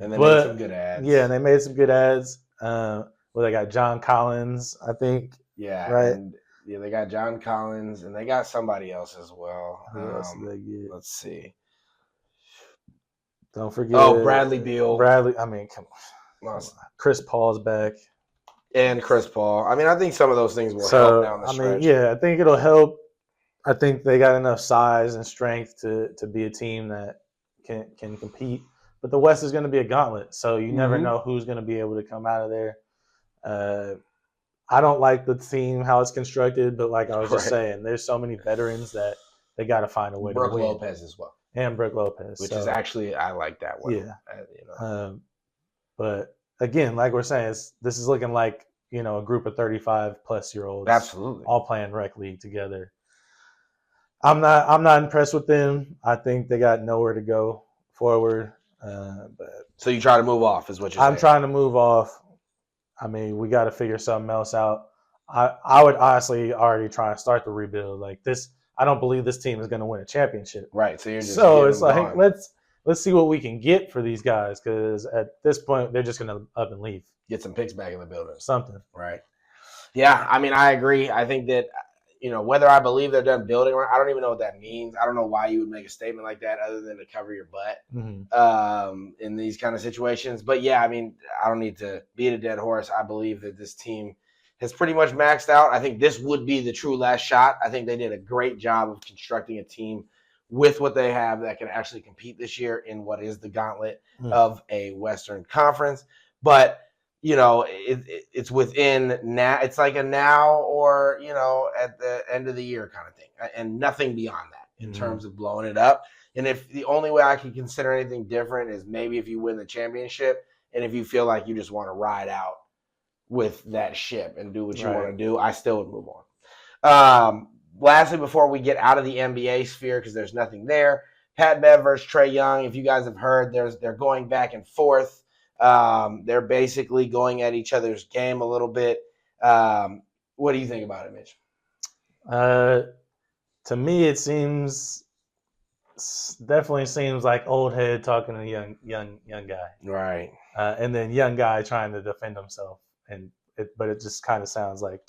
And they made some good ads. Yeah, and they made some good ads. They got John Collins, I think. Yeah, right. And, they got John Collins, and they got somebody else as well. Who else did they get? Let's see. Don't forget. Oh, Bradley Beal. Come on. Chris Paul's back. And Chris Paul. I think some of those things will help down the stretch. I think it'll help. I think they got enough size and strength to be a team that can compete. But the West is going to be a gauntlet, so you never know who's going to be able to come out of there. I don't like the team, how it's constructed, but like I was just saying, there's so many veterans that they got to find a way to win. Brook Lopez as well. And Brook Lopez. Which is actually, I like that one. Yeah. But again, like we're saying, this is looking like, a group of 35-plus-year-olds. Absolutely. All playing rec league together. I'm not impressed with them. I think they got nowhere to go forward. So you try to move off is what you're saying? I'm trying to move off. We got to figure something else out. I would honestly already try and start the rebuild. Like this, I don't believe this team is going to win a championship. Right. So you're just it's like let's see what we can get for these guys, because at this point they're just going to up and leave. Get some picks back in the building. Something. Right. Yeah. I agree. I think that whether I believe they're done building, I don't even know what that means. I don't know why you would make a statement like that other than to cover your butt in these kind of situations. But yeah, I don't need to beat a dead horse. I believe that this team has pretty much maxed out. I think this would be the true last shot. I think they did a great job of constructing a team with what they have that can actually compete this year in what is the gauntlet of a Western Conference. But it's within now. It's like a now or, at the end of the year kind of thing, and nothing beyond that in terms of blowing it up. And if the only way I can consider anything different is maybe if you win the championship and if you feel like you just want to ride out with that ship and do what you want to do, I still would move on. Lastly, before we get out of the NBA sphere, because there's nothing there, Pat Bev versus Trae Young. If you guys have heard, they're going back and forth. They're basically going at each other's game a little bit. What do you think about it, Mitch? To me, it definitely seems like old head talking to young guy, Right? and then young guy trying to defend himself, but it just kind of sounds like,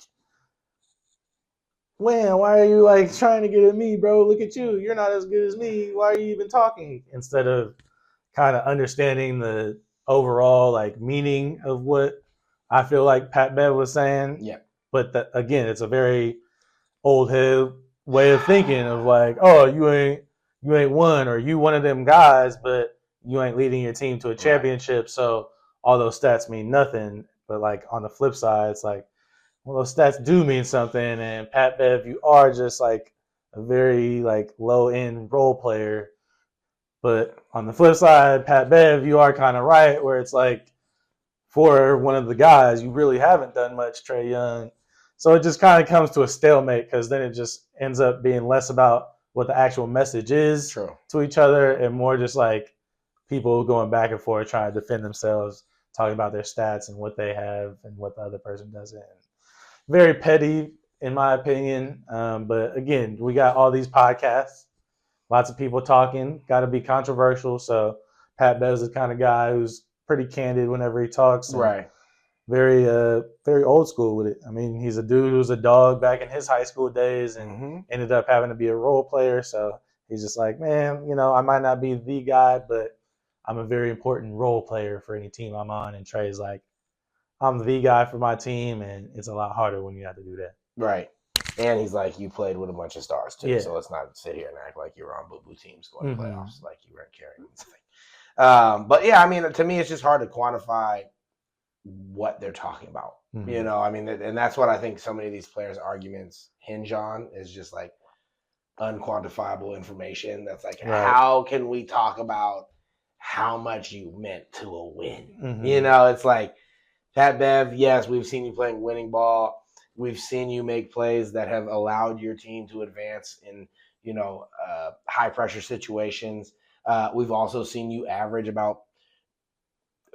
"Man, why are you like trying to get at me, bro? Look at you, you're not as good as me. Why are you even talking?" Instead of kind of understanding the overall like meaning of what I feel like Pat Bev was saying. Yeah. But again, it's a very old head way of thinking of like, oh, you ain't won, or you one of them guys, but you ain't leading your team to a championship. Right. So all those stats mean nothing. But like on the flip side, it's like, well, those stats do mean something. And Pat Bev, you are just like a very like low end role player. But on the flip side, Pat Bev, you are kind of right, where it's like, for one of the guys, you really haven't done much, Trae Young. So it just kind of comes to a stalemate, because then it just ends up being less about what the actual message is to each other and more just like people going back and forth trying to defend themselves, talking about their stats and what they have and what the other person doesn't. Very petty, in my opinion. But again, we got all these podcasts. Lots of people talking, got to be controversial. So Pat Bev's the kind of guy who's pretty candid whenever he talks. Right. Very, very old school with it. I mean, he's a dude who was a dog back in his high school days and ended up having to be a role player. So he's just like, man, I might not be the guy, but I'm a very important role player for any team I'm on. And Trae's like, I'm the guy for my team, and it's a lot harder when you have to do that. Right. And he's like, you played with a bunch of stars too, so let's not sit here and act like you were on boo-boo teams going to playoffs, like you weren't carrying. But yeah, I mean, to me, it's just hard to quantify what they're talking about. I mean, and that's what I think so many of these players' arguments hinge on, is just like unquantifiable information. That's like, how can we talk about how much you meant to a win? It's like, Pat Bev, yes, we've seen you playing winning ball. We've seen you make plays that have allowed your team to advance in, high-pressure situations. We've also seen you average about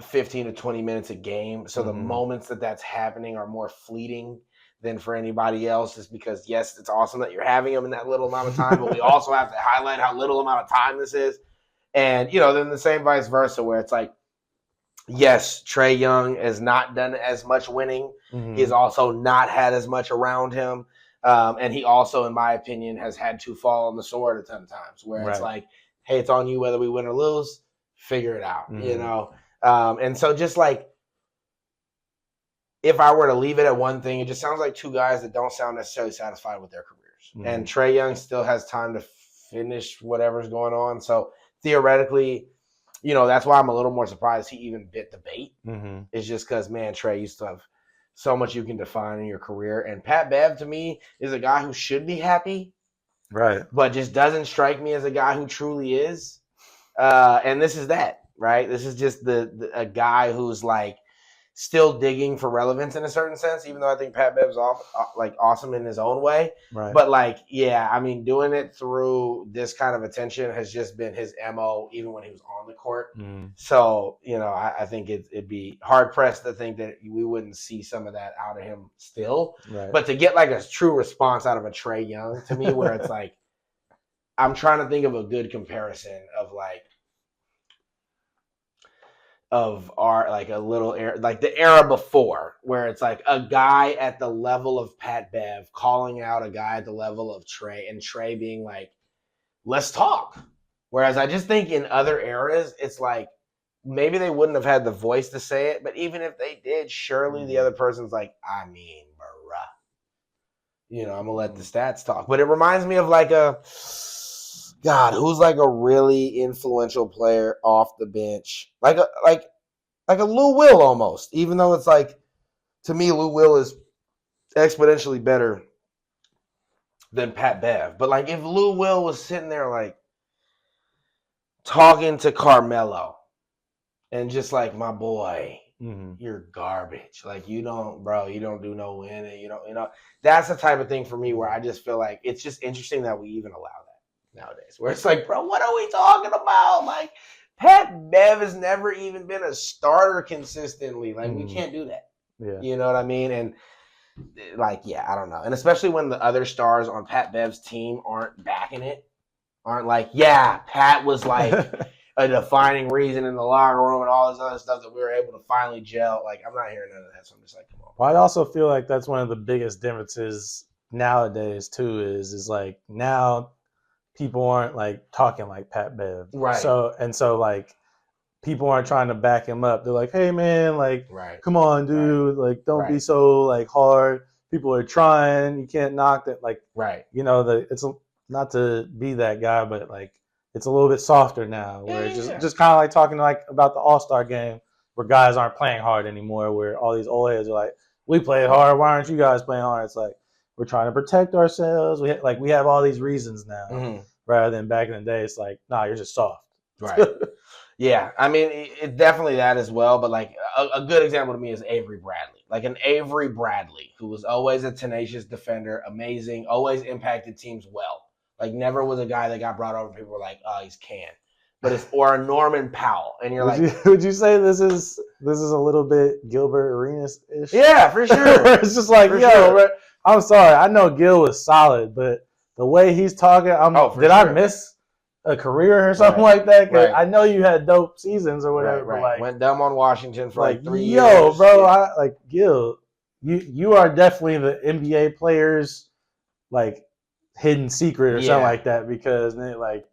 15 to 20 minutes a game. So the moments that's happening are more fleeting than for anybody else, just because, yes, it's awesome that you're having them in that little amount of time, but we also have to highlight how little amount of time this is. And, then the same vice versa, where it's like, yes, Trae Young has not done as much winning. He's also not had as much around him. And he also, in my opinion, has had to fall on the sword a ton of times, where it's like, hey, it's on you whether we win or lose. Figure it out, And so just like, if I were to leave it at one thing, it just sounds like two guys that don't sound necessarily satisfied with their careers. And Trae Young still has time to finish whatever's going on. So theoretically, that's why I'm a little more surprised he even bit the bait. It's just because, man, Trae, you still have so much you can define in your career. And Pat Bev, to me, is a guy who should be happy. Right. But just doesn't strike me as a guy who truly is. And this is that, right? This is just a guy who's like still digging for relevance in a certain sense, even though I think Pat Bev's awesome in his own way. Right. But like, yeah, I mean, doing it through this kind of attention has just been his MO, even when he was on the court. So, I think it'd be hard pressed to think that we wouldn't see some of that out of him still. Right. But to get like a true response out of a Trae Young, to me, where it's like, I'm trying to think of a good comparison of like, of our like a little era, like the era before, where it's like a guy at the level of Pat Bev calling out a guy at the level of Trae, and Trae being like, let's talk. Whereas I just think in other eras, it's like maybe they wouldn't have had the voice to say it, but even if they did, surely the other person's like, I mean, bruh, I'm gonna let the stats talk. But it reminds me of like who's like a really influential player off the bench, like a Lou Will almost. Even though it's like, to me, Lou Will is exponentially better than Pat Bev. But like, if Lou Will was sitting there like talking to Carmelo, and just like, my boy, you're garbage. Like, you don't do no winning. That's the type of thing for me where I just feel like it's just interesting that we even allow that nowadays, where it's like, bro, what are we talking about? Like, Pat Bev has never even been a starter consistently. Like, we can't do that. Yeah. You know what I mean? And like, yeah, I don't know. And especially when the other stars on Pat Bev's team aren't backing it, aren't like, yeah, Pat was like a defining reason in the locker room and all this other stuff that we were able to finally gel. Like, I'm not hearing none of that, so I'm just like, come on. Well, I also feel like that's one of the biggest differences nowadays too. Is like now people aren't like talking like Pat Bev, Right? So like people aren't trying to back him up. They're like, hey man, like, right. come on, dude, like, don't be so like hard. People are trying. You can't knock that. Like, right. You know, it's not to be that guy, but like it's a little bit softer now, where it's just kind of like talking like about the All-Star game, where guys aren't playing hard anymore. Where all these old heads are like, we play hard. Why aren't you guys playing hard? It's like we're trying to protect ourselves. We have all these reasons now, rather than back in the day. It's like, nah, you're just soft. Right. Yeah, I mean, it's definitely that as well. But like a good example to me is Avery Bradley. Like an Avery Bradley, who was always a tenacious defender, amazing, always impacted teams well. Like never was a guy that got brought over. People were like, oh, he's canned. But it's or a Norman Powell, and you're would you say this is a little bit Gilbert Arenas-ish? Yeah, for sure. It's just like, I'm sorry, I know Gil was solid, but the way he's talking, I miss a career or something like that? Cause I know you had dope seasons or whatever. But like, went dumb on Washington for like 3 years. Yo, bro, I Gil, you are definitely the NBA players like hidden secret or something like that, because like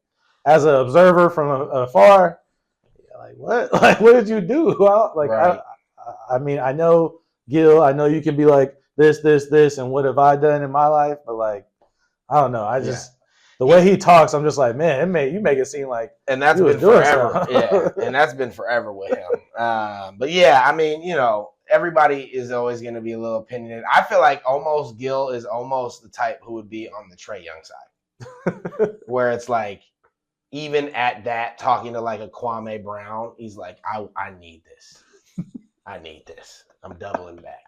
as an observer from afar, like what? Like what did you do? Like I mean, I know Gil, I know you can be like this, and what have I done in my life? But like, I don't know. I just the way he talks, I'm just like, man, you make it seem like, and that's been forever. And that's been forever with him. But yeah, I mean, you know, everybody is always going to be a little opinionated. I feel like almost Gil is almost the type who would be on the Trae Young side, where it's like, even at that, talking to like a Kwame Brown, he's like, I need this. I need this. I'm doubling back.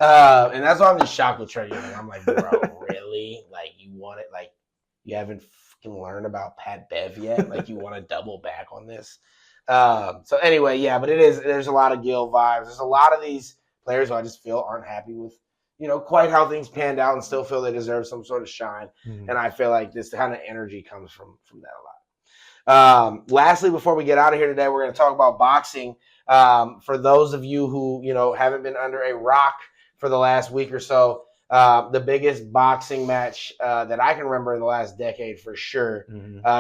And that's why I'm just shocked with Trae Young. I'm like, bro, really? Like, you want it? Like, you haven't fucking learned about Pat Bev yet? Like, you want to double back on this? So anyway, yeah, but there's a lot of Gil vibes. There's a lot of these players who I just feel aren't happy with, you know, quite how things panned out, and still feel they deserve some sort of shine. And I feel like this kind of energy comes from that a lot. Lastly, before we get out of here today, we're going to talk about boxing. For those of you who, you know, haven't been under a rock for the last week or so, the biggest boxing match that I can remember in the last decade for sure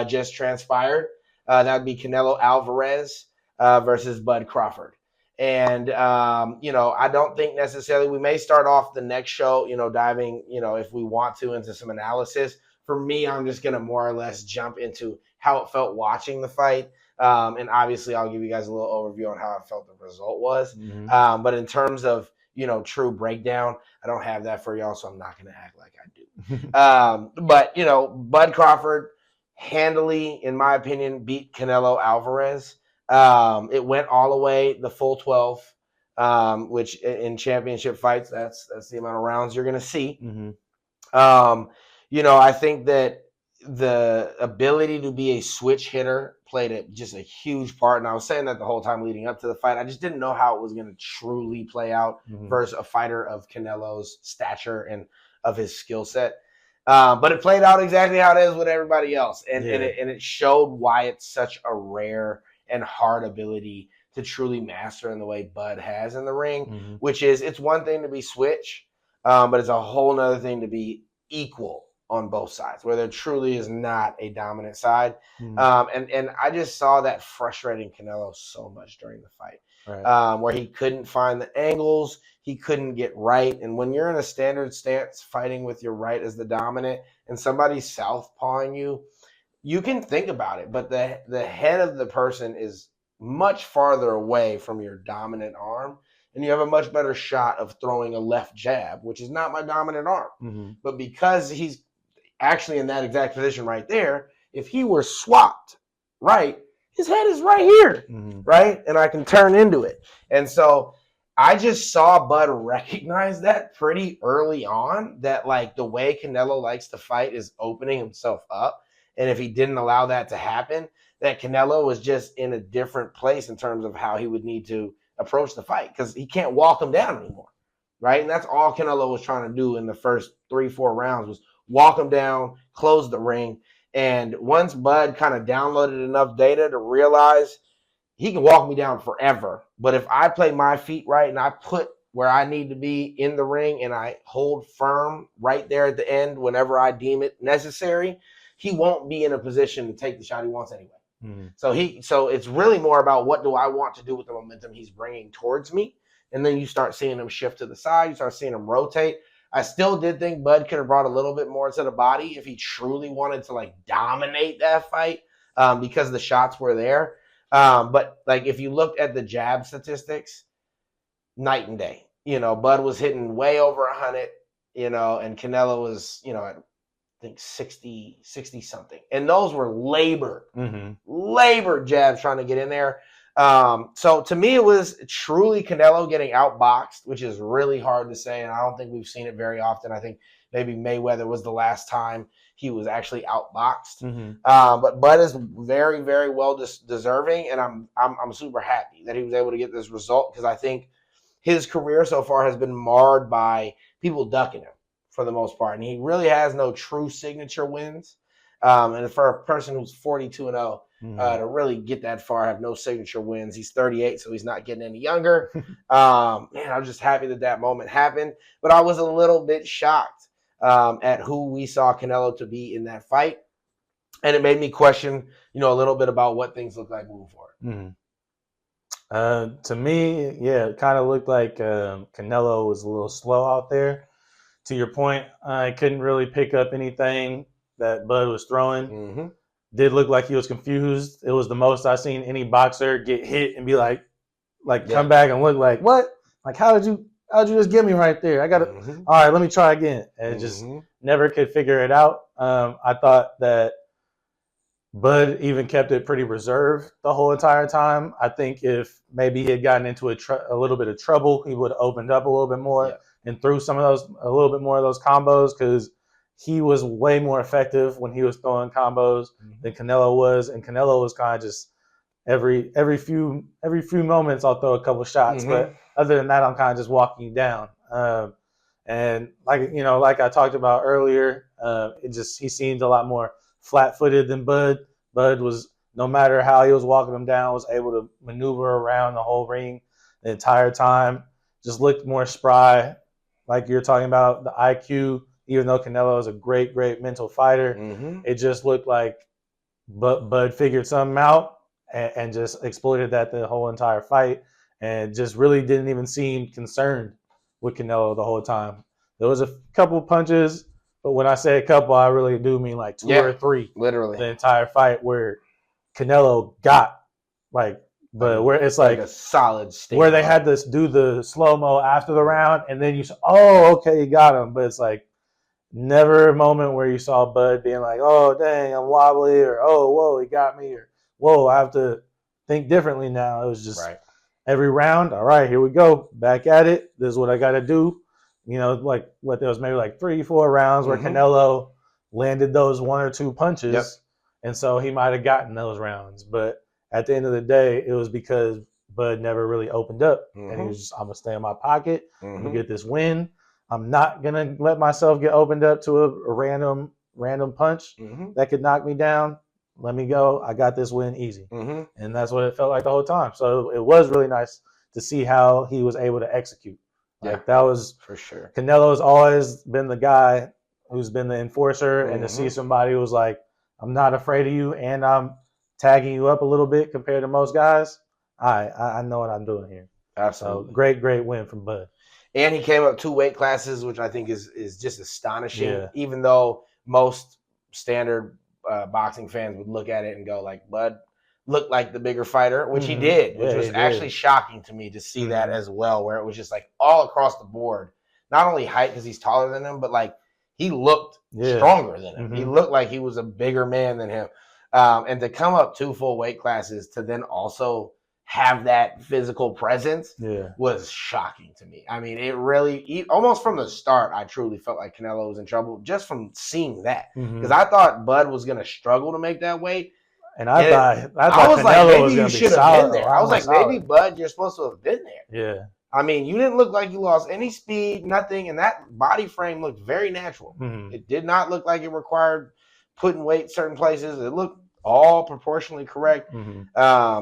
just transpired. That would be Canelo Alvarez versus Bud Crawford. And, you know, I don't think necessarily, we may start off the next show, you know, diving, you know, if we want to, into some analysis. For me, I'm just going to more or less jump into how it felt watching the fight. And obviously, I'll give you guys a little overview on how I felt the result was. But in terms of, you know, true breakdown, I don't have that for y'all, so I'm not going to act like I do. But, you know, Bud Crawford handily, in my opinion, beat Canelo Alvarez. It went all the way, the full 12, which in championship fights, that's the amount of rounds you're going to see. You know, I think that the ability to be a switch hitter played just a huge part. And I was saying that the whole time leading up to the fight. I just didn't know how it was going to truly play out versus a fighter of Canelo's stature and of his skill set. But it played out exactly how it is with everybody else. And it showed why it's such a rare and hard ability to truly master in the way Bud has in the ring, which is, it's one thing to be switch, but it's a whole nother thing to be equal on both sides, where there truly is not a dominant side. And I just saw that frustrating Canelo so much during the fight, where he couldn't find the angles, he couldn't get right. And when you're in a standard stance fighting with your right as the dominant and somebody's southpawing you, you can think about it, but the head of the person is much farther away from your dominant arm, and you have a much better shot of throwing a left jab, which is not my dominant arm. But because he's actually in that exact position right there, if he were swapped right, his head is right here, right? And I can turn into it. And so I just saw Bud recognize that pretty early on, that like the way Canelo likes to fight is opening himself up. And if he didn't allow that to happen, that Canelo was just in a different place in terms of how he would need to approach the fight, because he can't walk him down anymore. right? And that's all Canelo was trying to do in the first 3-4 rounds was walk him down, close the ring. And once Bud kind of downloaded enough data to realize he can walk me down forever, but if I play my feet right and I put where I need to be in the ring and I hold firm right there at the end whenever I deem it necessary, he won't be in a position to take the shot he wants anyway. So it's really more about what do I want to do with the momentum he's bringing towards me. And then you start seeing him shift to the side. You start seeing him rotate. I still did think Bud could have brought a little bit more to the body if he truly wanted to like dominate that fight because the shots were there. But like if you looked at the jab statistics, night and day. Bud was hitting way over 100, and Canelo was, at I think 60 something. And those were labor jabs trying to get in there. So to me, it was truly Canelo getting outboxed, which is really hard to say. And I don't think we've seen it very often. I think maybe Mayweather was the last time he was actually outboxed. But Bud is very, very well deserving. And I'm super happy that he was able to get this result because I think his career so far has been marred by people ducking him for the most part. And he really has no true signature wins. And for a person who's 42-0, to really get that far, have no signature wins. He's 38, so he's not getting any younger. I'm just happy that moment happened. But I was a little bit shocked at who we saw Canelo to be in that fight. And it made me question, a little bit about what things look like moving forward. To me, it kind of looked like Canelo was a little slow out there. To your point, I couldn't really pick up anything that Bud was throwing. Did look like he was confused. It was the most I've seen any boxer get hit and be like come back and look like, what? Like, how'd you just get me right there? I got to, all right, let me try again. And just never could figure it out. I thought that Bud even kept it pretty reserved the whole entire time. I think if maybe he had gotten into a little bit of trouble, he would have opened up a little bit more and threw a little bit more of those combos because he was way more effective when he was throwing combos than Canelo was. And Canelo was kind of just every few moments I'll throw a couple shots. But other than that, I'm kind of just walking you down. And like I talked about earlier, he seemed a lot more flat-footed than Bud. Bud was, no matter how he was walking him down, was able to maneuver around the whole ring the entire time. Just looked more spry. Like you're talking about the IQ, even though Canelo is a great, great mental fighter, it just looked like Bud figured something out and just exploited that the whole entire fight and just really didn't even seem concerned with Canelo the whole time. There was a couple punches, but when I say a couple, I really do mean like two or three. Literally. The entire fight where Canelo got but where it's like a solid state. Where they had to do the slow-mo after the round and then you saw, oh, okay, you got him. But it's like never a moment where you saw Bud being like, oh, dang, I'm wobbly, or oh, whoa, he got me, or whoa, I have to think differently now. It was just every round, all right, here we go, back at it. This is what I got to do. There was maybe like 3-4 rounds where Canelo landed those 1 or 2 punches, and so he might have gotten those rounds. But at the end of the day, it was because Bud never really opened up, and he was just, I'm going to stay in my pocket, I'm going to get this win. I'm not going to let myself get opened up to a random punch that could knock me down. Let me go. I got this win easy. And that's what it felt like the whole time. So it was really nice to see how he was able to execute. That was for sure. Canelo's always been the guy who's been the enforcer, and to see somebody who was like, I'm not afraid of you and I'm tagging you up a little bit compared to most guys, I know what I'm doing here. Absolutely. So great win from Bud. And he came up 2 weight classes, which I think is just astonishing. Even though most standard boxing fans would look at it and go like, Bud looked like the bigger fighter, which he did, which was actually shocking to me to see that as well, where it was just like all across the board. Not only height because he's taller than him, but like he looked stronger than him. He looked like he was a bigger man than him. And to come up 2 full weight classes to then also have that physical presence was shocking to me. I mean, it really, almost from the start, I truly felt like Canelo was in trouble just from seeing that. Because I thought Bud was going to struggle to make that weight. And I thought was Canelo like, maybe was you should have been there. I was like, maybe Bud, you're supposed to have been there. Yeah. I mean, you didn't look like you lost any speed, nothing, and that body frame looked very natural. It did not look like it required putting weight certain places. It looked all proportionally correct.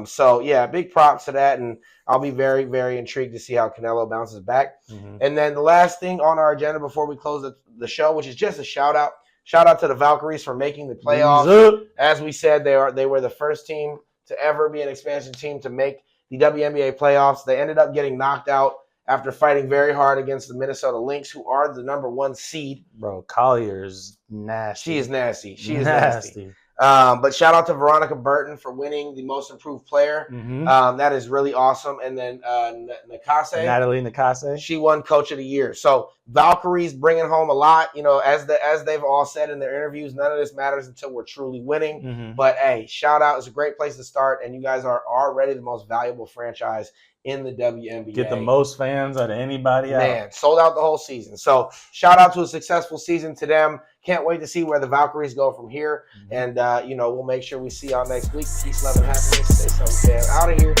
So, yeah, big props to that, and I'll be very, very intrigued to see how Canelo bounces back. And then the last thing on our agenda before we close the show, which is just a shout-out. Shout-out to the Valkyries for making the playoffs. As we said, they were the first team to ever be an expansion team to make the WNBA playoffs. They ended up getting knocked out after fighting very hard against the Minnesota Lynx, who are the #1 seed. Bro, Collier's nasty. She is nasty. She is nasty. But shout out to Veronica Burton for winning the Most Improved Player. That is really awesome. And then Natalie Nakase, she won Coach of the Year. So Valkyries bringing home a lot. You know, as they've all said in their interviews, none of this matters until we're truly winning. But hey, shout out! It's a great place to start, and you guys are already the most valuable franchise in the WNBA. Get the most fans out of anybody out. Man, sold out the whole season. So shout out to a successful season to them. Can't wait to see where the Valkyries go from here. And, we'll make sure we see y'all next week. Peace, love, and happiness. Say something, out of here.